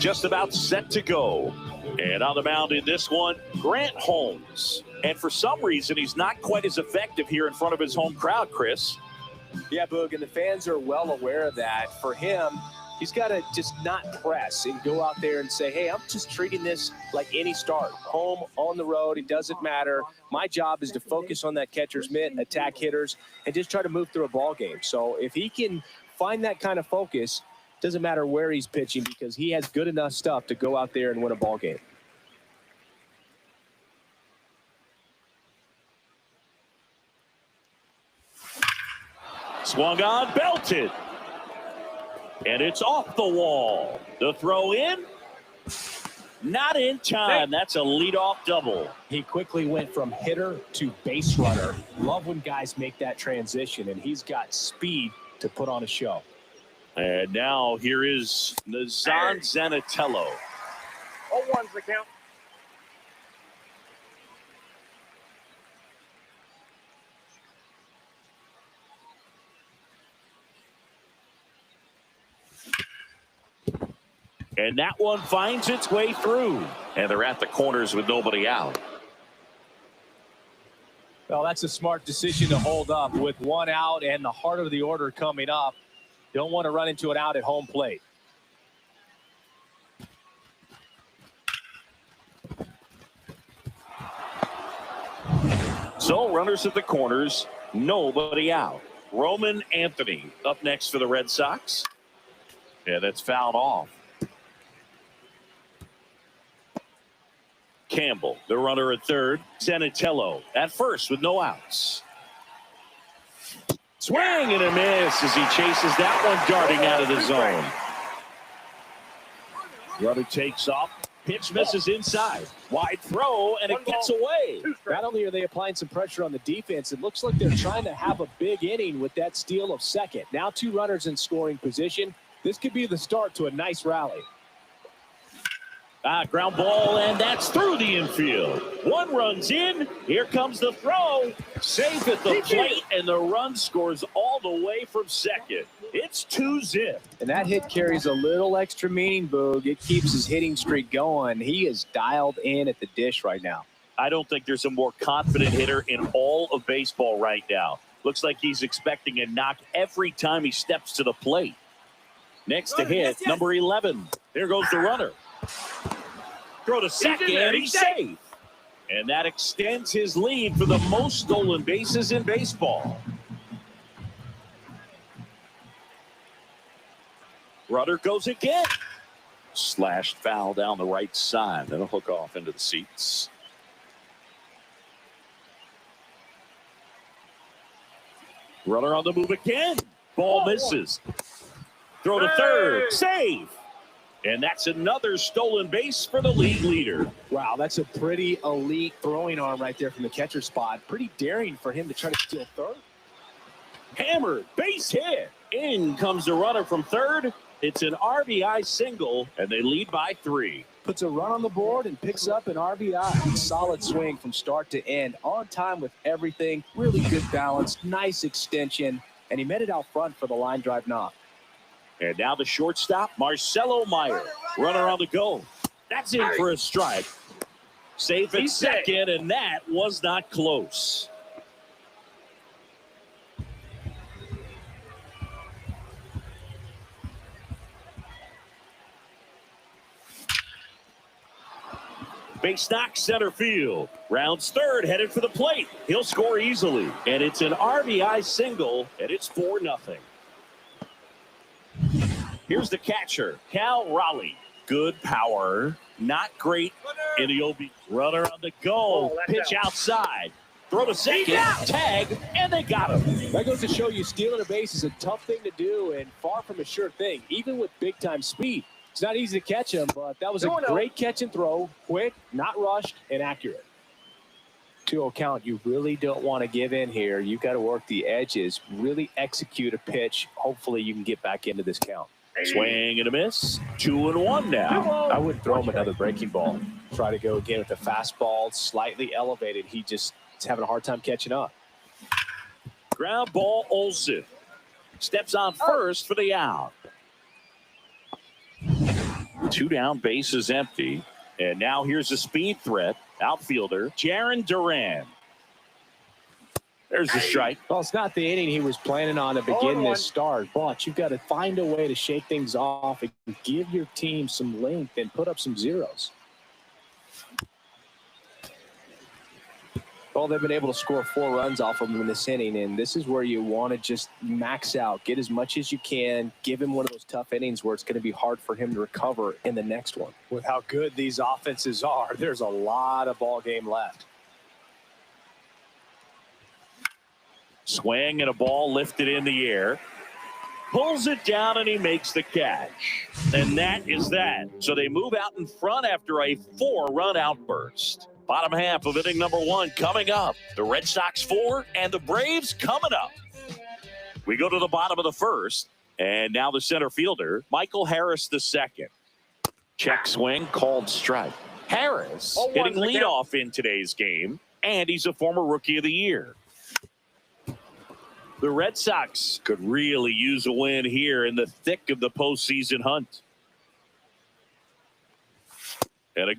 Just about set to go. And on the mound in this one, Grant Holmes. And for some reason, he's not quite as effective here in front of his home crowd, Chris. Yeah, Boog, and the fans are well aware of that. For him, he's got to just not press and go out there and say, hey, I'm just treating this like any start. Home, on the road, it doesn't matter. My job is to focus on that catcher's mitt, attack hitters, and just try to move through a ball game. So if he can find that kind of focus, doesn't matter where he's pitching because he has good enough stuff to go out there and win a ball game. Swung on, belted. And it's off the wall. The throw in. Not in time. That's a leadoff double. He quickly went from hitter to base runner. Love when guys make that transition, and he's got speed to put on a show. And now here is Nazan Zanatello. 0-1's the count. And that one finds its way through. And they're at the corners with nobody out. Well, that's a smart decision to hold up with one out and the heart of the order coming up. Don't want to run into an out at home plate. So runners at the corners, nobody out. Roman Anthony up next for the Red Sox. Yeah, that's fouled off. Campbell, the runner at third. Zanatello at first with no outs. Swing and a miss as he chases that one darting out of the zone. Runner takes off. Pitch misses inside. Wide throw, and it gets away. Not only are they applying some pressure on the defense, it looks like they're trying to have a big inning with that steal of second. Now 2 runners in scoring position. This could be the start to a nice rally. Ground ball, and that's through the infield. One runs in. Here comes the throw. Safe at the plate, and the run scores all the way from second. It's 2-zip. And that hit carries a little extra meaning, Boog. It keeps his hitting streak going. He is dialed in at the dish right now. I don't think there's a more confident hitter in all of baseball right now. Looks like he's expecting a knock every time he steps to the plate. Next to hit, number 11. There goes the runner. Throw to second, and he's safe. And that extends his lead for the most stolen bases in baseball. Runner goes again. Slashed foul down the right side. That'll hook off into the seats. Runner on the move again. Ball misses. Throw to third. Save. And that's another stolen base for the league leader. Wow, that's a pretty elite throwing arm right there from the catcher spot. Pretty daring for him to try to steal third. Hammered, base hit. In comes the runner from third. It's an RBI single, and they lead by 3. Puts a run on the board and picks up an RBI. Solid swing from start to end. On time with everything. Really good balance. Nice extension. And he met it out front for the line drive knock. And now the shortstop, Marcelo Meyer. Runner on the go. That's in for a strike. Safe at second, and that was not close. Base knock center field. Rounds third, headed for the plate. He'll score easily. And it's an RBI single, and it's 4-0. Here's the catcher, Cal Raleigh. Good power. Not great in the OB. Runner on the go. Pitch outside. Throw to second. Tag, and they got him. That goes to show you stealing a base is a tough thing to do and far from a sure thing, even with big-time speed. It's not easy to catch him, but that was a great catch and throw. Quick, not rushed, and accurate. 2-0 count. You really don't want to give in here. You've got to work the edges, really execute a pitch. Hopefully you can get back into this count. Swing and a miss. 2-1 now. I would throw him another breaking ball. Try to go again with the fastball, slightly elevated. He just is having a hard time catching up. Ground ball, Olsen. Steps on first for the out. 2 down, base is empty. And now here's a speed threat. Outfielder, Jarren Duran. There's the strike. Well, it's not the inning he was planning on to begin this start, but you've got to find a way to shake things off and give your team some length and put up some zeros. Well, they've been able to score 4 runs off of him in this inning, and this is where you want to just max out, get as much as you can, give him one of those tough innings where it's going to be hard for him to recover in the next one. With how good these offenses are, there's a lot of ball game left. Swing and a ball lifted in the air. Pulls it down and he makes the catch. And that is that. So they move out in front after a 4-run outburst. Bottom half of inning number 1 coming up. The Red Sox 4 and the Braves coming up. We go to the bottom of the first. And now the center fielder, Michael Harris II. Check swing, called strike. Harris hitting leadoff in today's game. And he's a former Rookie of the Year. The Red Sox could really use a win here in the thick of the postseason hunt. And a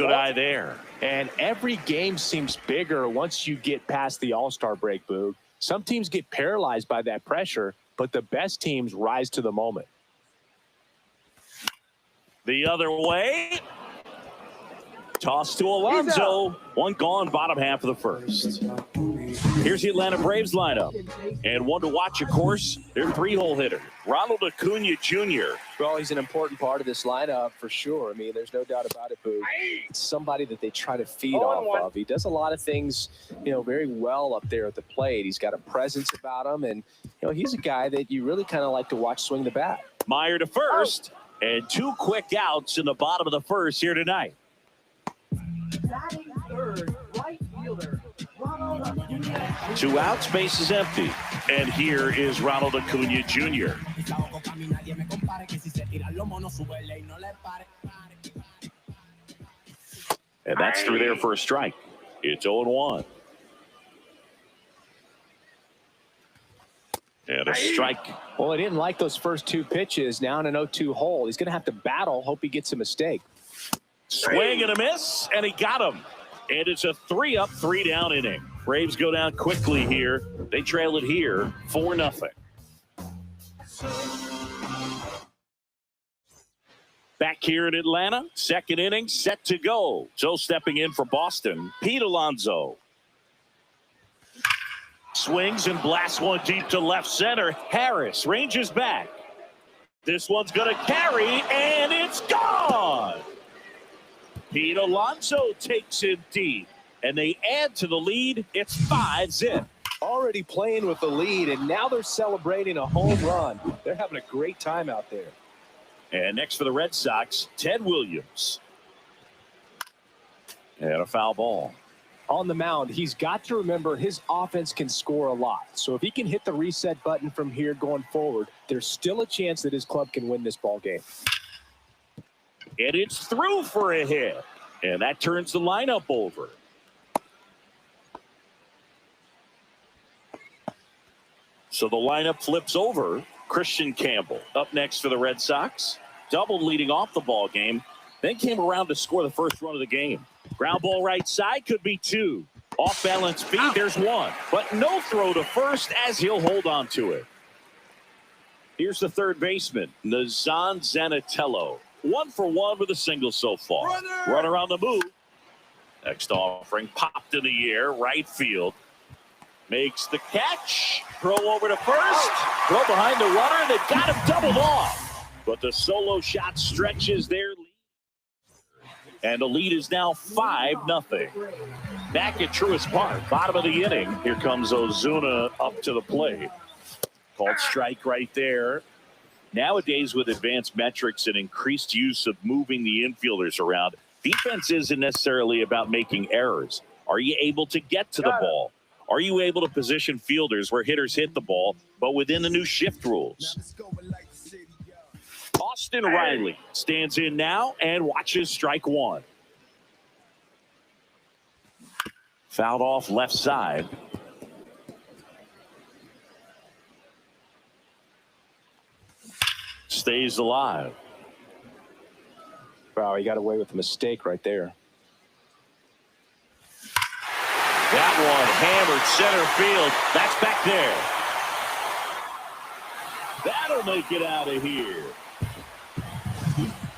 Good eye there. And every game seems bigger once you get past the All-Star break, Boog. Some teams get paralyzed by that pressure, but the best teams rise to the moment. The other way. Toss to Alonso. One gone, bottom half of the first. Here's the Atlanta Braves lineup. And one to watch, of course, their three-hole hitter, Ronald Acuna Jr. Well, he's an important part of this lineup for sure. I mean, there's no doubt about it, Boo. It's somebody that they try to feed off of. He does a lot of things, very well up there at the plate. He's got a presence about him, and, he's a guy that you really kind of like to watch swing the bat. Meyer to first, and two quick outs in the bottom of the first here tonight. Batting third, right fielder, Ronald Acuna. 2 outs, base is empty. And here is Ronald Acuna Jr. And that's through there for a strike. It's 0-1. And a strike. Well, I didn't like those first 2 pitches. Now in an 0-2 hole. He's going to have to battle. Hope he gets a mistake. Swing and a miss, and he got him. And it's a 3-up, 3-down inning. Braves go down quickly here. They trail it here 4-0. Back here in Atlanta, second inning set to go. So stepping in for Boston, Pete Alonso. Swings and blasts one deep to left center. Harris ranges back. This one's going to carry, and it's gone. Pete Alonso takes it deep, and they add to the lead. It's 5-0. Already playing with the lead, and now they're celebrating a home run. They're having a great time out there. And next for the Red Sox, Ted Williams. And a foul ball. On the mound, he's got to remember his offense can score a lot. So if he can hit the reset button from here going forward, there's still a chance that his club can win this ball game. And it's through for a hit. And that turns the lineup over. So the lineup flips over. Christian Campbell up next for the Red Sox. Doubled leading off the ball game. Then came around to score the first run of the game. Ground ball right side, could be 2. Off balance speed, there's 1. But no throw to first as he'll hold on to it. Here's the third baseman, Nazan Zanatello. 1 for 1 with a single so far. Runner on the move. Next offering popped in the air, right field. Makes the catch. Throw over to first. Throw behind the runner. They got him doubled off. But the solo shot stretches their lead. And the lead is now 5-0. Back at Truist Park, bottom of the inning. Here comes Ozuna up to the plate. Called strike right there. Nowadays, with advanced metrics and increased use of moving the infielders around, defense isn't necessarily about making errors. Are you able to get to the ball? Are you able to position fielders where hitters hit the ball, but within the new shift rules? Austin Riley stands in now and watches strike 1. Fouled off left side. Stays alive. Wow, he got away with a mistake right there. That one hammered center field. That's back there. That'll make it out of here.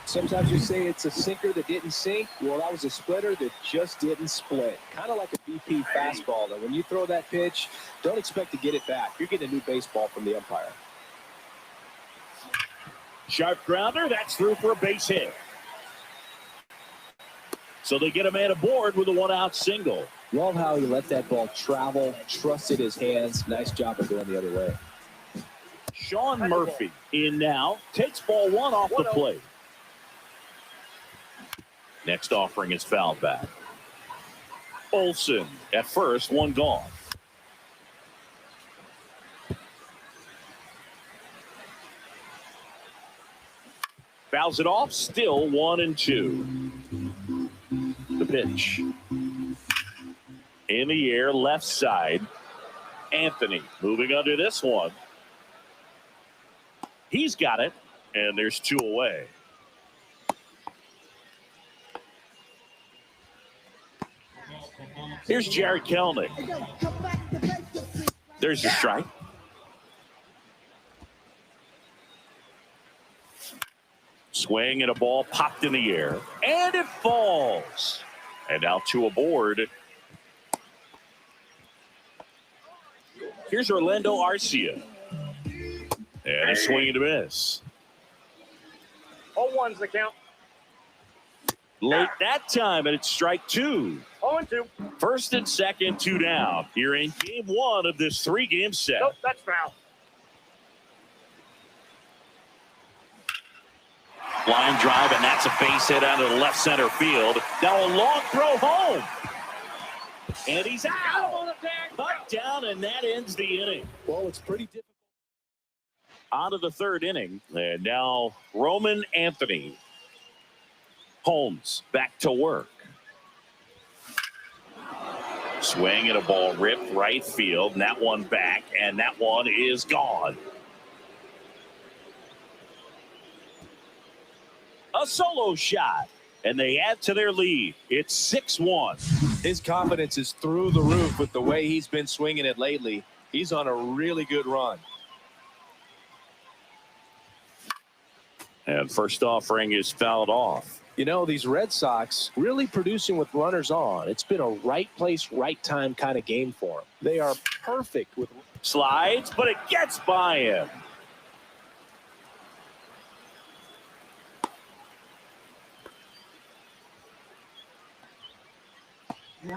Sometimes you say it's a sinker that didn't sink. Well, that was a splitter that just didn't split. Kind of like a BP fastball. Though. When you throw that pitch, don't expect to get it back. You're getting a new baseball from the umpire. Sharp grounder. That's through for a base hit. So they get a man aboard with a 1-out single. Love how he let that ball travel, trusted his hands. Nice job of going the other way. Sean Murphy in now. Takes ball 1 off the plate. Next offering is fouled back. Olsen at first, 1 gone. Fouls it off, still 1-2. The pitch. In the air, left side. Anthony moving under this one. He's got it, and there's 2 away. Here's Jared Kelnick. There's the strike. Swing and a ball popped in the air, and it falls. And now two aboard. Here's Orlando Arcia. And a swing and a miss. 0-1's the count. Late that time, and it's strike two. 0-2. First and second, two down. Here in game one of this three-game set. Nope, that's foul. Line drive, and that's a base hit out of the left center field. Now a long throw home. And he's out. Cut down, and that ends the inning. Well, it's pretty difficult. Out of the third inning, and now Roman Anthony. Holmes back to work. Swing and a ball ripped right field, and that one back, and that one is gone. A solo shot, and they add to their lead. It's 6-1. His confidence is through the roof with the way he's been swinging it lately. He's on a really good run. And first offering is fouled off. You know, these Red Sox really producing with runners on. It's been a right place, right time kind of game for them. They are perfect with Slides, but it gets by him.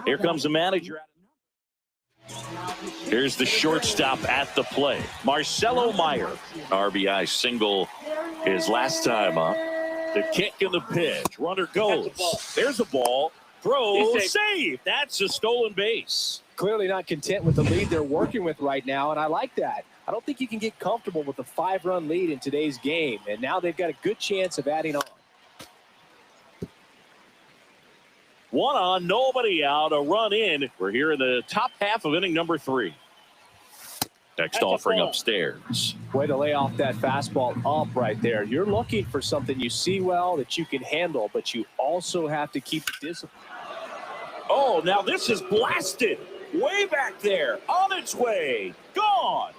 Here comes the manager. Here's the shortstop at the plate. Marcelo Meyer. RBI single his last time up. The kick and the pitch. Runner goes. There's a ball. Throw. Save. That's a stolen base. clearly not content with the lead they're working with right now, and I like that. I don't think you can get comfortable with a 5-run lead in today's game, and now they've got a good chance of adding on. One on, nobody out, a run in. We're here in the top half of inning number 3. Next offering upstairs. Way to lay off that fastball up right there. You're looking for something you see well that you can handle, but you also have to keep the discipline. Oh, now this is blasted. Way back there. On its way. Gone.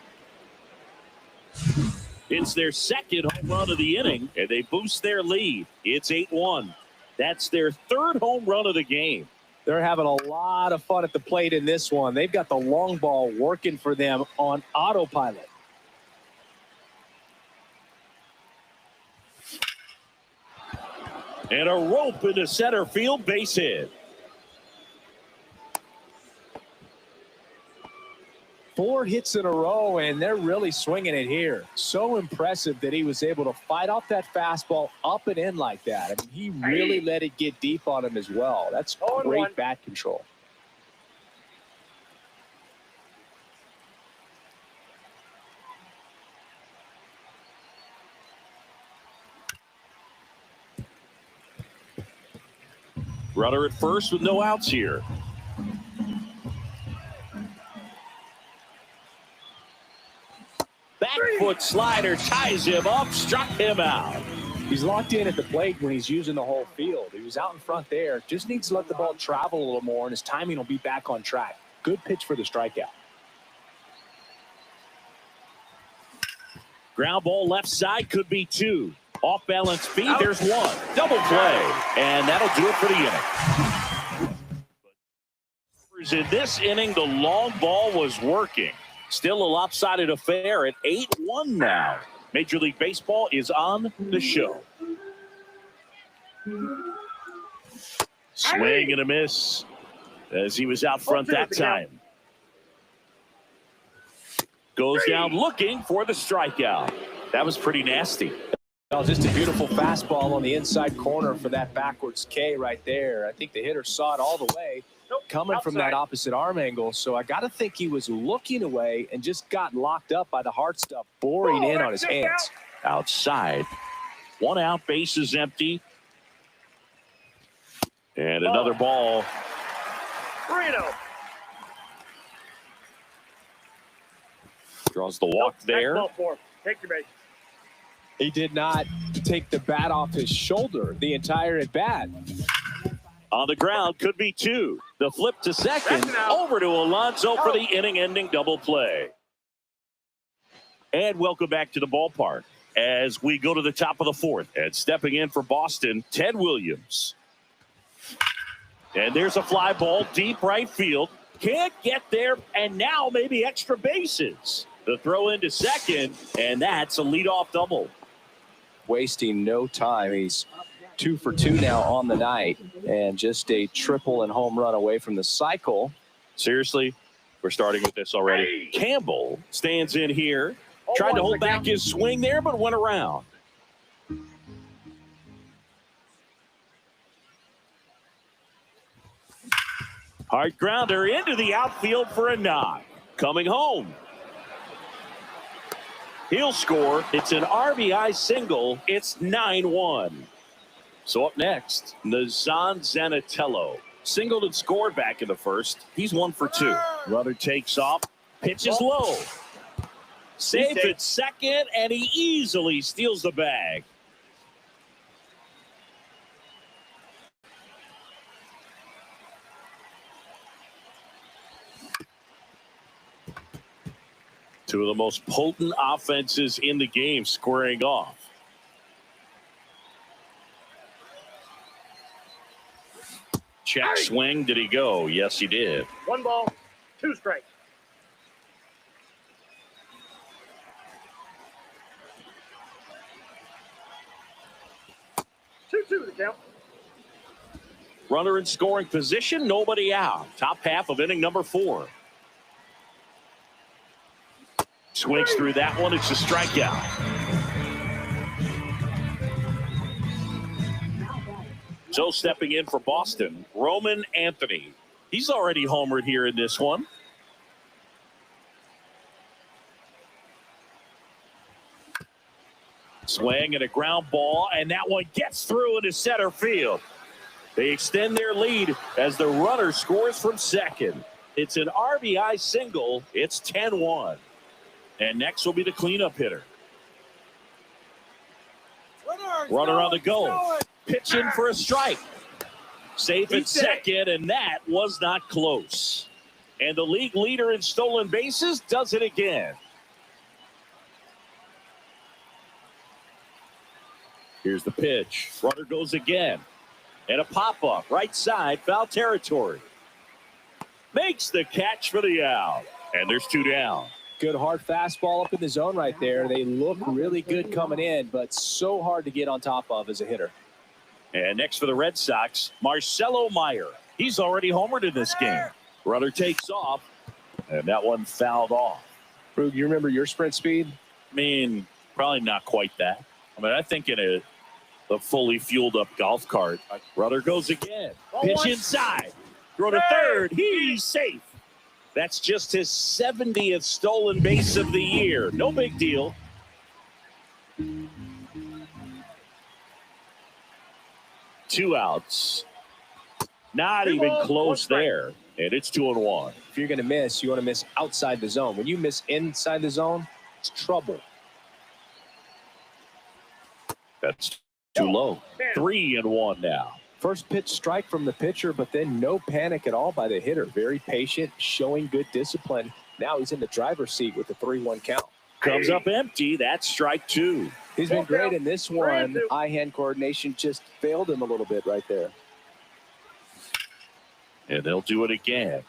It's their second home run of the inning, and they boost their lead. It's 8-1. That's their third home run of the game. They're having a lot of fun at the plate in this one. They've got the long ball working for them on autopilot. And a rope into center field, base hit. 4 hits in a row, and they're really swinging it here. So impressive that he was able to fight off that fastball up and in like that. I mean, he really let it get deep on him as well. That's great bat control. Runner at first with no outs here. Back foot slider ties him up, struck him out. He's locked in at the plate when he's using the whole field. He was out in front there. Just needs to let the ball travel a little more, and his timing will be back on track. Good pitch for the strikeout. Ground ball left side, could be 2. Off balance feed, there's 1. Double play, and that'll do it for the inning. In this inning, the long ball was working. Still a lopsided affair at 8-1 now. Major League Baseball is on the show. Swing and a miss as he was out front that time. Goes down looking for the strikeout. That was pretty nasty. Well, just a beautiful fastball on the inside corner for that backwards K right there. I think the hitter saw it all the way. Coming from that opposite arm angle, so I got to think he was looking away and just got locked up by the hard stuff boring in on his hands. Outside. 1 out, base is empty. And another ball. Draws the walk there. Take your base. He did not take the bat off his shoulder the entire at bat. On the ground, could be 2. The flip to second, over to Alonso for the inning-ending double play. And welcome back to the ballpark as we go to the top of the 4th. And stepping in for Boston, Ted Williams. And there's a fly ball, deep right field. Can't get there, and now maybe extra bases. The throw into second, and that's a leadoff double. Wasting no time. He's 2 for 2 now on the night, and just a triple and home run away from the cycle. Seriously, we're starting with this already. Campbell stands in here, tried to hold back his swing there, but went around. Hard grounder into the outfield for a knock. Coming home. He'll score. It's an RBI single. It's 9-1. So up next, Nazan Zanatello. Singled and scored back in the first. He's 1 for 2. Runner takes off. Pitches low. Safe at second, and he easily steals the bag. Two of the most potent offenses in the game squaring off. Check swing. Did he go? Yes, he did. 1 ball, 2 strikes. Two the count. Runner in scoring position. Nobody out. Top half of inning number 4. Swings through that one. It's a strikeout. So stepping in for Boston, Roman Anthony. He's already homered here in this one. Swing and a ground ball, and that one gets through into center field. They extend their lead as the runner scores from second. It's an RBI single. It's 10-1. And next will be the cleanup hitter. Runner on the go. Pitching for a strike. Safe at second, and that was not close. And the league leader in stolen bases does it again. Here's the pitch. Runner goes again. And a pop-up. Right side, foul territory. Makes the catch for the out. And there's 2 down. Good hard fastball up in the zone right there. They look really good coming in, but so hard to get on top of as a hitter. And next for the Red Sox, Marcelo Meyer. He's already homered in this game. Runner takes off, and that one fouled off. Brug, you remember your sprint speed? I mean, probably not quite that. I mean, I think in a fully fueled up golf cart. Runner goes again. Pitch inside. Throw to third. He's safe. That's just his 70th stolen base of the year. No big deal. Two outs. Not even close there. And it's 2-1. If you're going to miss, you want to miss outside the zone. When you miss inside the zone, it's trouble. That's too low. 3-1 now. First pitch strike from the pitcher, but then no panic at all by the hitter. Very patient, showing good discipline. Now he's in the driver's seat with the 3-1 count. Comes up empty. That's strike 2. He's been great in this one. Eye-hand coordination just failed him a little bit right there. And they'll do it again.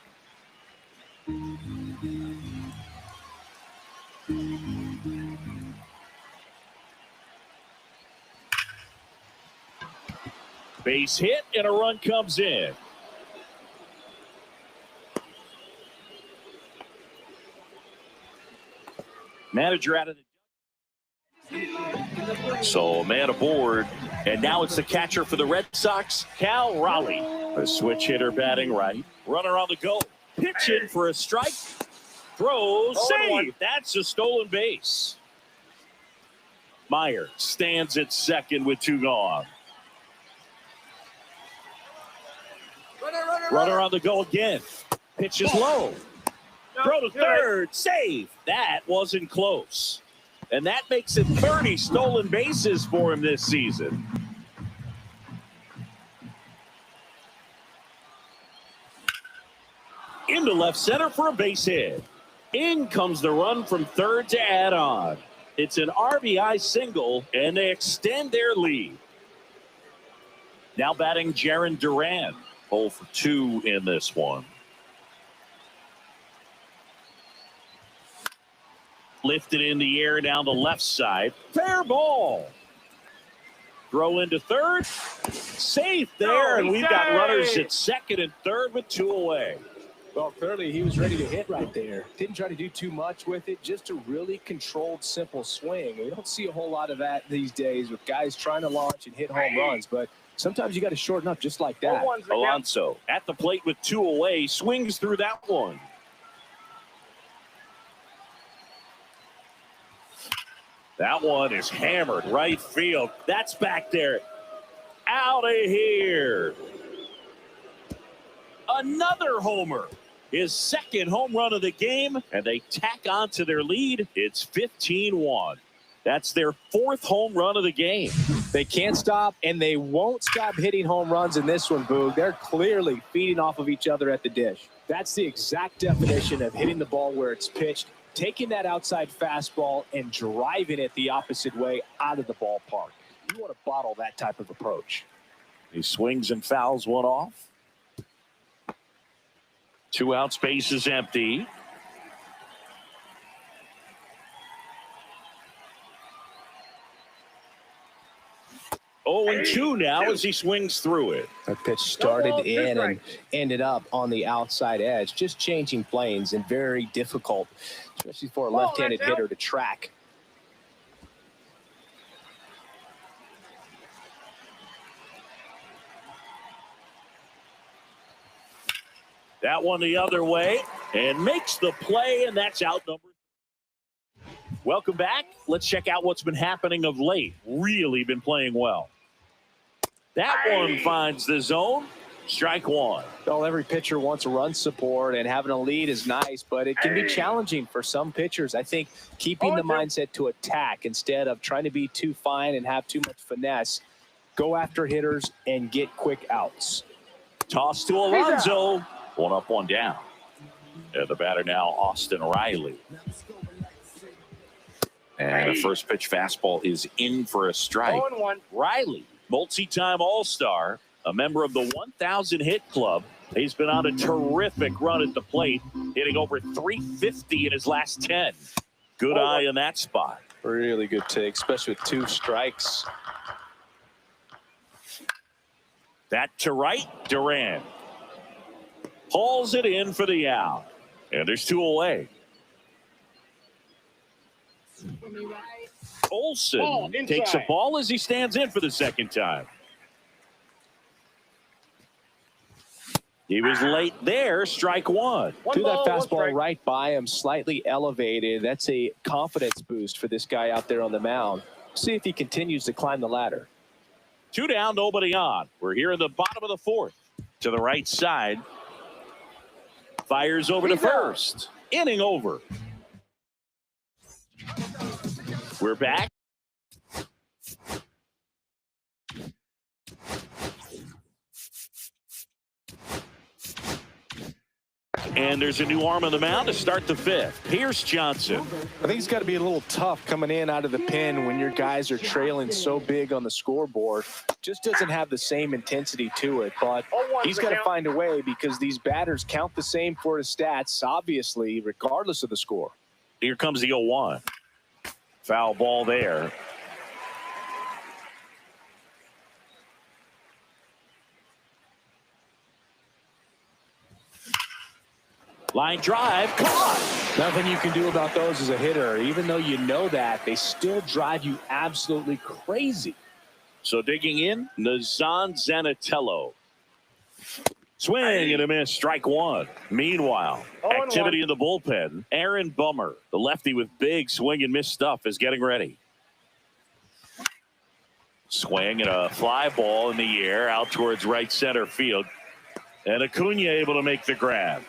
Base hit and a run comes in. Manager out of the... So a man aboard. And now it's the catcher for the Red Sox, Cal Raleigh. A switch hitter batting right. Runner on the go. Pitching for a strike. Throws. Save. That's a stolen base. Meyer stands at second with 2 gone. Runner on the go again. Pitch is low. Throw to third. Save. That wasn't close. And that makes it 30 stolen bases for him this season. into left center for a base hit. In comes the run from third to add on. It's an RBI single, and they extend their lead. Now batting Jarren Duran. 0 for 2 in this one. Lifted in the air down the left side. Fair ball. Throw into third. Safe there, and we've got runners at second and third with 2 away. Well, clearly he was ready to hit right there. Didn't try to do too much with it, just a really controlled, simple swing. We don't see a whole lot of that these days with guys trying to launch and hit home runs, but sometimes you got to shorten up just like that. Alonso at the plate with 2 away, swings through that one. That one is hammered right field. That's back there. Out of here. Another homer. His second home run of the game, and they tack on to their lead. It's 15-1. That's their 4th home run of the game. They can't stop, and they won't stop hitting home runs in this one, Boog. They're clearly feeding off of each other at the dish. That's the exact definition of hitting the ball where it's pitched, taking that outside fastball and driving it the opposite way out of the ballpark. You want to bottle that type of approach. He swings and fouls one off. 2 out, space is empty. Oh, and 2 now as he swings through it. That pitch started in and ended up on the outside edge, just changing planes and very difficult, especially for a left-handed hitter to track. That one the other way and makes the play, and that's out number. Welcome back. Let's check out what's been happening of late. Really been playing well. That one finds the zone. Strike 1. Well, every pitcher wants a run support, and having a lead is nice, but it can be challenging for some pitchers. I think keeping the mindset to attack instead of trying to be too fine and have too much finesse, go after hitters and get quick outs. Toss to Alonso. 1 up, 1 down. And the batter now, Austin Riley. And the first pitch fastball is in for a strike. 0-1. Riley, multi-time All-Star, a member of the 1,000 hit club. He's been on a terrific run at the plate, hitting over 350 in his last 10. Good eye in that spot. Really good take, especially with 2 strikes. That to right, Duran. Hauls it in for the out. And there's 2 away. Olsen takes a ball as he stands in for the second time. He was late there. Strike 1. Threw that fastball right by him, slightly elevated. That's a confidence boost for this guy out there on the mound. See if he continues to climb the ladder. 2 down, nobody on. We're here in the bottom of the 4th. To the right side. Fires over to first. Inning over. We're back. And there's a new arm on the mound to start the 5th. Pierce Johnson. I think it's got to be a little tough coming in out of the pen when your guys are trailing so big on the scoreboard. Just doesn't have the same intensity to it, but he's got to find a way because these batters count the same for his stats, obviously, regardless of the score. Here comes the 0-1. Foul ball there. Line drive, caught. Nothing you can do about those as a hitter. Even though you know that, they still drive you absolutely crazy. So digging in, Nazan Zanatello. Swing and a miss, strike 1. Meanwhile, activity in the bullpen. Aaron Bummer, the lefty with big swing and miss stuff, is getting ready. Swing and a fly ball in the air out towards right center field. And Acuna able to make the grab.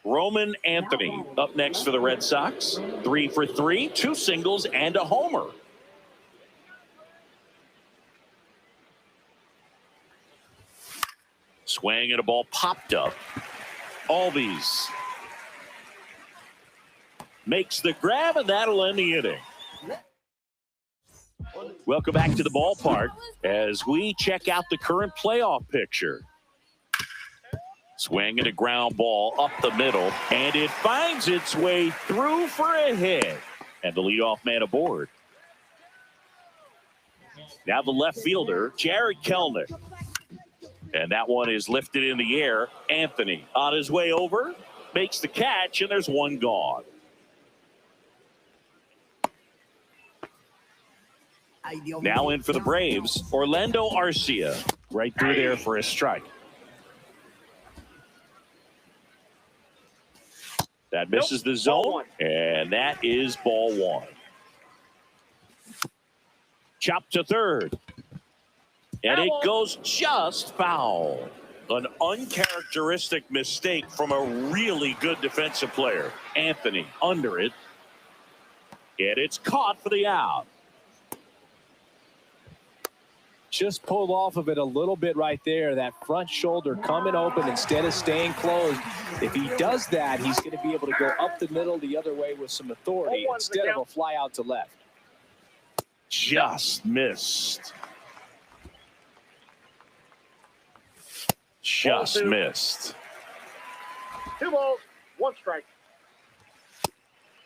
Roman Anthony up next for the Red Sox. 3 for 3, 2 singles and a homer. Swing and a ball popped up. Albies makes the grab, and that'll end the inning. Welcome back to the ballpark as we check out the current playoff picture. Swing and a ground ball up the middle, and it finds its way through for a hit. And the leadoff man aboard. Now the left fielder, Jared Kelnick. And that one is lifted in the air. Anthony on his way over, makes the catch, and there's one gone. Now in for the Braves, Orlando Arcia. Right through there for a strike. That misses the zone, and that is ball one. Chop to third. And it goes just foul. An uncharacteristic mistake from a really good defensive player. Anthony under it. And it's caught for the out. Just pulled off of it a little bit right there. That front shoulder coming open instead of staying closed. If he does that, he's going to be able to go up the middle the other way with some authority instead of a fly out to left. Just missed. Just missed. 2 balls, 1 strike.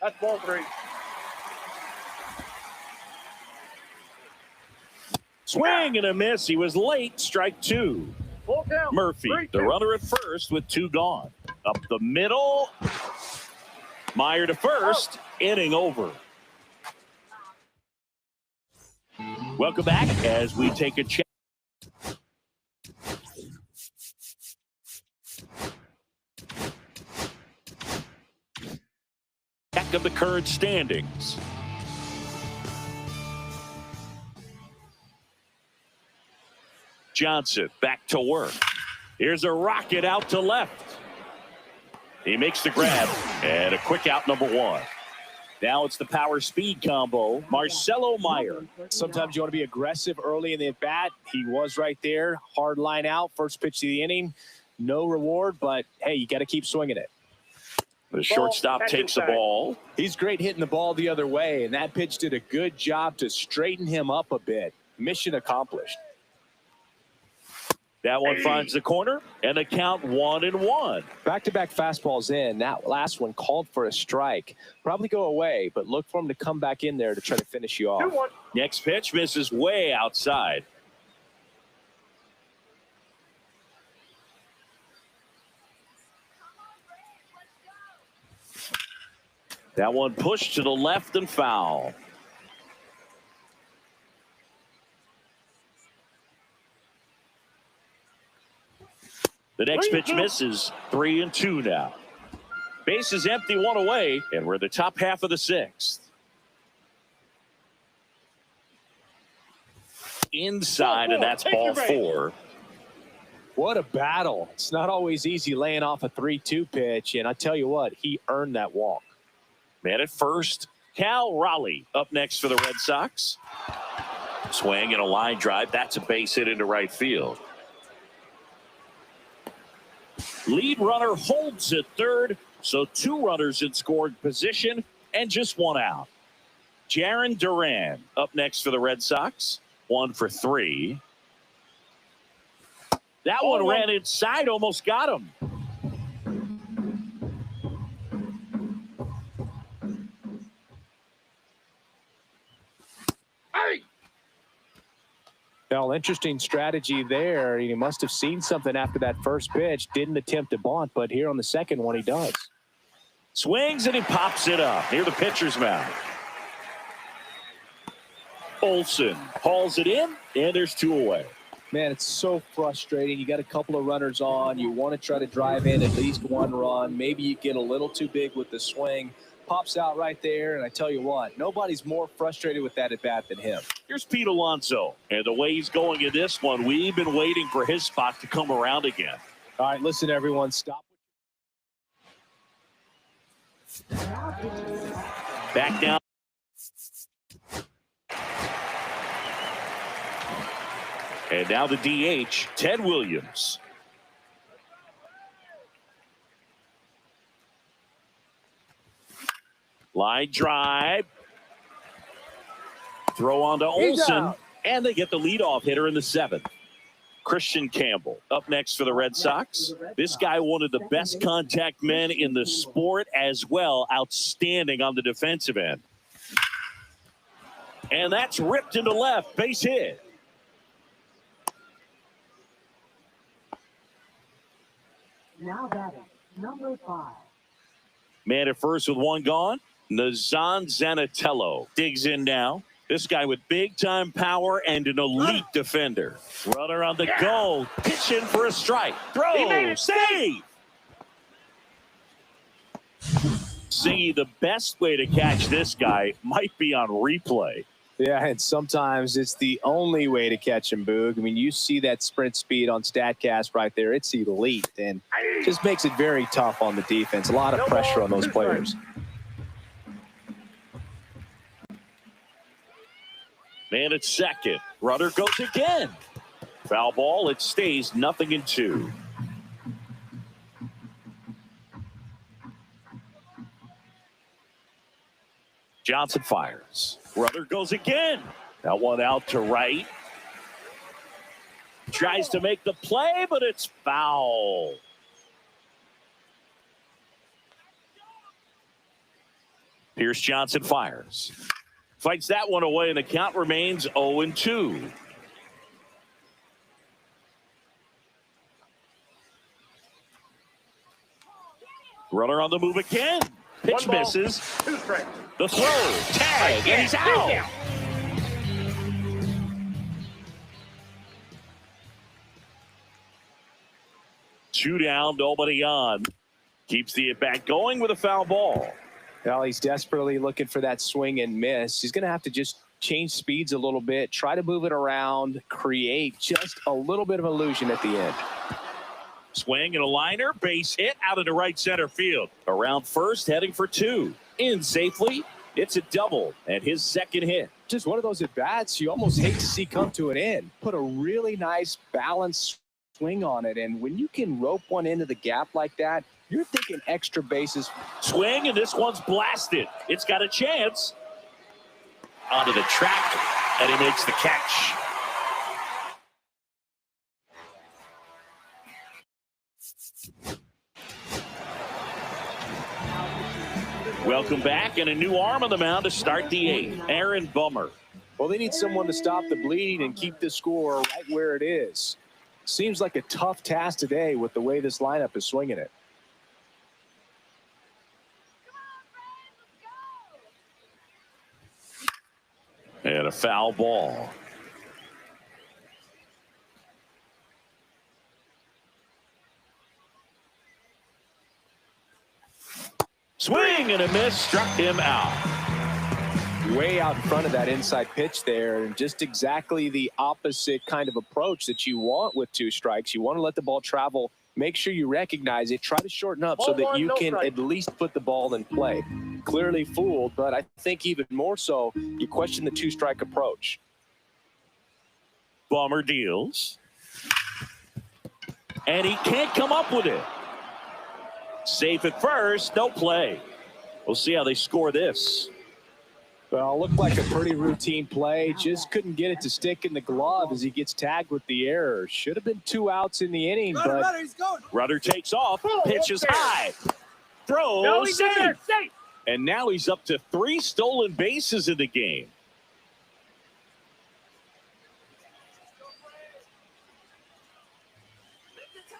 That's ball 3. Swing and a miss. He was late. Strike 2. Full count. Murphy, the runner at first with 2 gone. Up the middle. Meyer to first. Inning over. Welcome back as we take a check. Check of the current standings. Johnson back to work. Here's a rocket out to left. He makes the grab and a quick out number 1. Now it's the power speed combo. Marcelo Meyer. Sometimes you want to be aggressive early in the at bat. He was right there. Hard line out. First pitch of the inning. No reward, but hey, you got to keep swinging it. The shortstop takes the ball. He's great hitting the ball the other way, and that pitch did a good job to straighten him up a bit. Mission accomplished. That one finds the corner, and the count 1-1. Back-to-back fastballs in. That last one called for a strike. Probably go away, but look for him to come back in there to try to finish you off. 2-1. Next pitch misses way outside. That one pushed to the left and foul. The next pitch misses. 3-2 now. Base is empty, 1 away, and we're in the top half of the 6th. Inside, and that's ball 4. What a battle. It's not always easy laying off a 3-2 pitch, and I tell you what, he earned that walk. Man at first, Cal Raleigh up next for the Red Sox. Swing and a line drive. That's a base hit into right field. Lead runner holds at third, so 2 runners in scoring position and just 1 out. Jarren Duran up next for the Red Sox. 1 for 3. That one ran inside, almost got him. Well, interesting strategy there. He must have seen something after that first pitch. Didn't attempt to bunt, but here on the second one, he does. Swings and he pops it up near the pitcher's mound. Olsen hauls it in, and there's 2 away. Man, it's so frustrating. You got a couple of runners on. You want to try to drive in at least 1 run. Maybe you get a little too big with the swing. Pops out right there, and I tell you what, nobody's more frustrated with that at bat than him. Here's Pete Alonso, and the way he's going in this one, we've been waiting for his spot to come around again. All right, listen, everyone, stop. Back down. And now the DH, Ted Williams. Line drive. Throw on to Olsen. And they get the leadoff hitter in the 7th. Christian Campbell up next for the Red Sox. This guy, one of the best contact men in the sport as well. Outstanding on the defensive end. And that's ripped into left. Base hit. Now batting, number 5. Man at first with one gone. Nazan Zanatello digs in now. This guy with big-time power and an elite defender. Runner on the go. Pitching for a strike. Throw. Save. Singy, the best way to catch this guy might be on replay. Yeah, and sometimes it's the only way to catch him, Boog. I mean, you see that sprint speed on StatCast right there. It's elite, and just makes it very tough on the defense. A lot of pressure on those players. Man at second. Runner goes again. Foul ball. It stays 0-2. Johnson fires. Runner goes again. That one out to right. Tries to make the play, but it's foul. Pierce Johnson fires. Fights that one away, and the count remains 0-2. Runner on the move again. Pitch misses. The throw. Tag. And he's out. Two down, nobody on. Keeps the at-bat going with a foul ball. Well, he's desperately looking for that swing and miss. He's going to have to just change speeds a little bit, try to move it around, create just a little bit of illusion at the end. Swing and a liner, base hit out into right center field. Around first, heading for 2. In safely, it's a double and his second hit. Just one of those at-bats you almost hate to see come to an end. Put a really nice balanced swing on it, and when you can rope one into the gap like that, you're thinking extra bases. Swing, and this one's blasted. It's got a chance. Onto the track, and he makes the catch. Welcome back, and a new arm on the mound to start the 8th. Aaron Bummer. Well, they need someone to stop the bleeding and keep the score right where it is. Seems like a tough task today with the way this lineup is swinging it. And a foul ball. Swing and a miss, struck him out. Way out in front of that inside pitch there, and just exactly the opposite kind of approach that you want with 2 strikes. You want to let the ball travel, make sure you recognize it, try to shorten up so that you can at least put the ball in play. Clearly fooled, but I think even more so, you question the 2-strike approach. Bummer deals. And he can't come up with it. Safe at first, no play. We'll see how they score this. Well, looked like a pretty routine play. Just couldn't get it to stick in the glove as he gets tagged with the error. Should have been 2 outs in the inning, but Rudder takes off, pitches high, throws, safe. And now he's up to 3 stolen bases in the game.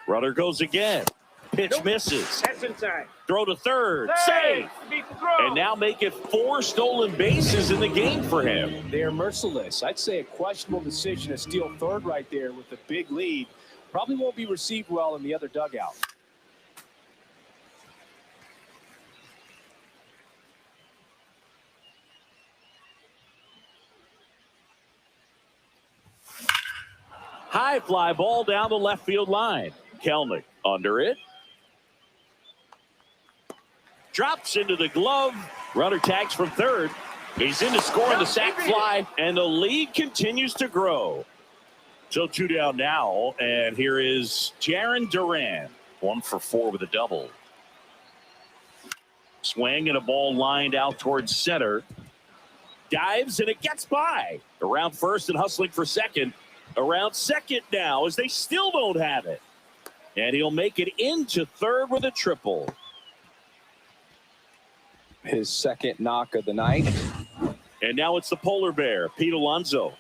Rudder goes again. Pitch misses. That's inside. Throw to third. Safe. And now make it 4 stolen bases in the game for him. They are merciless. I'd say a questionable decision to steal third right there with a big lead. Probably won't be received well in the other dugout. High fly ball down the left field line. Kelnick under it. Drops into the glove. Runner tags from third. He's in to score on the sac fly, and the lead continues to grow. So 2 down now, and here is Jarren Duran. 1 for 4 with a double. Swing and a ball lined out towards center. Dives and it gets by. Around first and hustling for second. Around second now as they still don't have it. And he'll make it into third with a triple. His second knock of the night. And now it's the polar bear, Pete Alonso.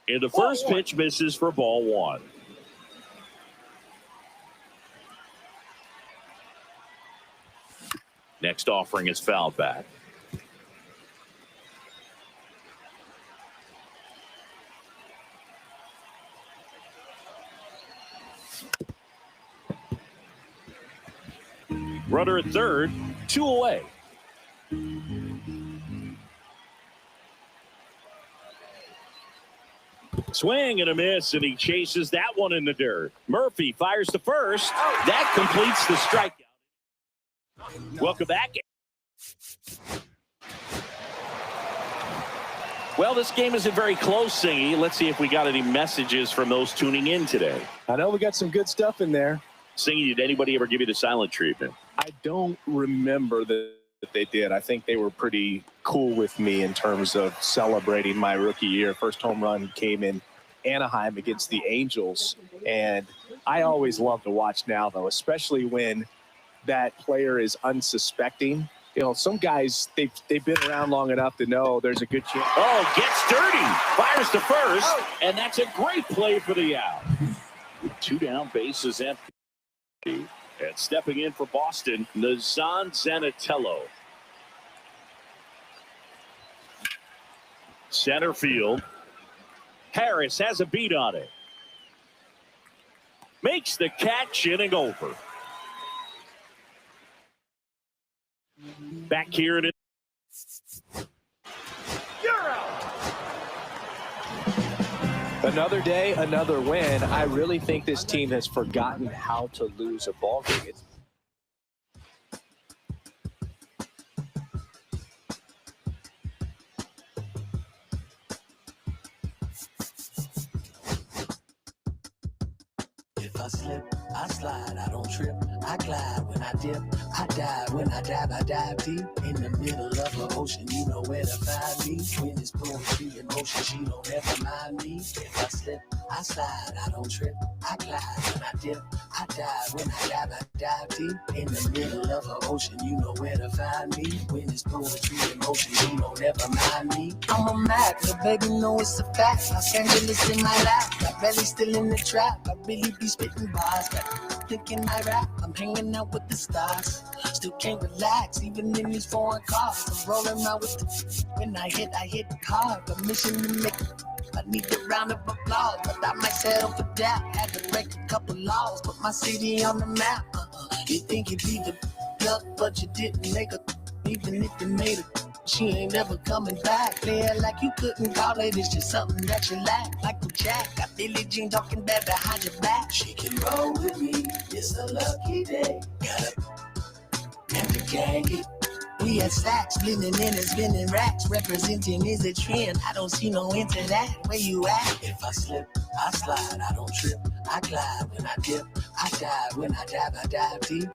And the first pitch misses for ball one. Next offering is fouled back. Runner at third, 2 away. Swing and a miss, and he chases that one in the dirt. Murphy fires to first. That completes the strikeout. Welcome back. Well, this game isn't very close, Singy. Let's see if we got any messages from those tuning in today. I know we got some good stuff in there. Singy, did anybody ever give you the silent treatment? I don't remember that they did. I think they were pretty cool with me in terms of celebrating my rookie year. First home run came in Anaheim against the Angels. And I always love to watch now, though, especially when that player is unsuspecting. You know, some guys, they've been around long enough to know there's a good chance. Oh, gets dirty. Fires to first. And that's a great play for the out. 2 down, bases empty. And stepping in for Boston, Nazan Zanatello. Center field. Harris has a beat on it. Makes the catch, inning over. Back here in it. You're out. Another day, another win. I really think this team has forgotten how to lose a ball game. If I slip, I slide, I don't trip, I glide when I dip, I dive when I dive deep in the middle of the ocean. You know where to find me. When it's poetry in motion, she don't ever mind me. If I slip, I slide, I don't trip, I glide when I dip, I dive when I dive deep in the middle of the ocean. You know where to find me. When it's poetry in motion, you don't ever mind me. I'm a Mac, the baby know it's a fact. Los Angeles in my lap, my belly still in the trap. I really be spitting bars, but thinking I rap. I'm hanging out with the stars, still can't relax, even in these foreign cars. I'm rolling around with the, when I hit hard. The mission to make, I need a round of applause, but I might settle for that. Had to break a couple laws, put my city on the map. You think you beat the up, but you didn't make a, even if you made it. She ain't ever coming back. Play it like you couldn't call it. It's just something that you lack. Like the Jack, got Billie Jean talking bad behind your back. She can roll with me. It's a lucky day. Got a empty candy. We had stacks, blending in and spinning racks. Representing is a trend. I don't see no end to that. Where you at? If I slip, I slide. I don't trip. I glide when I dip. I dive when I dive deep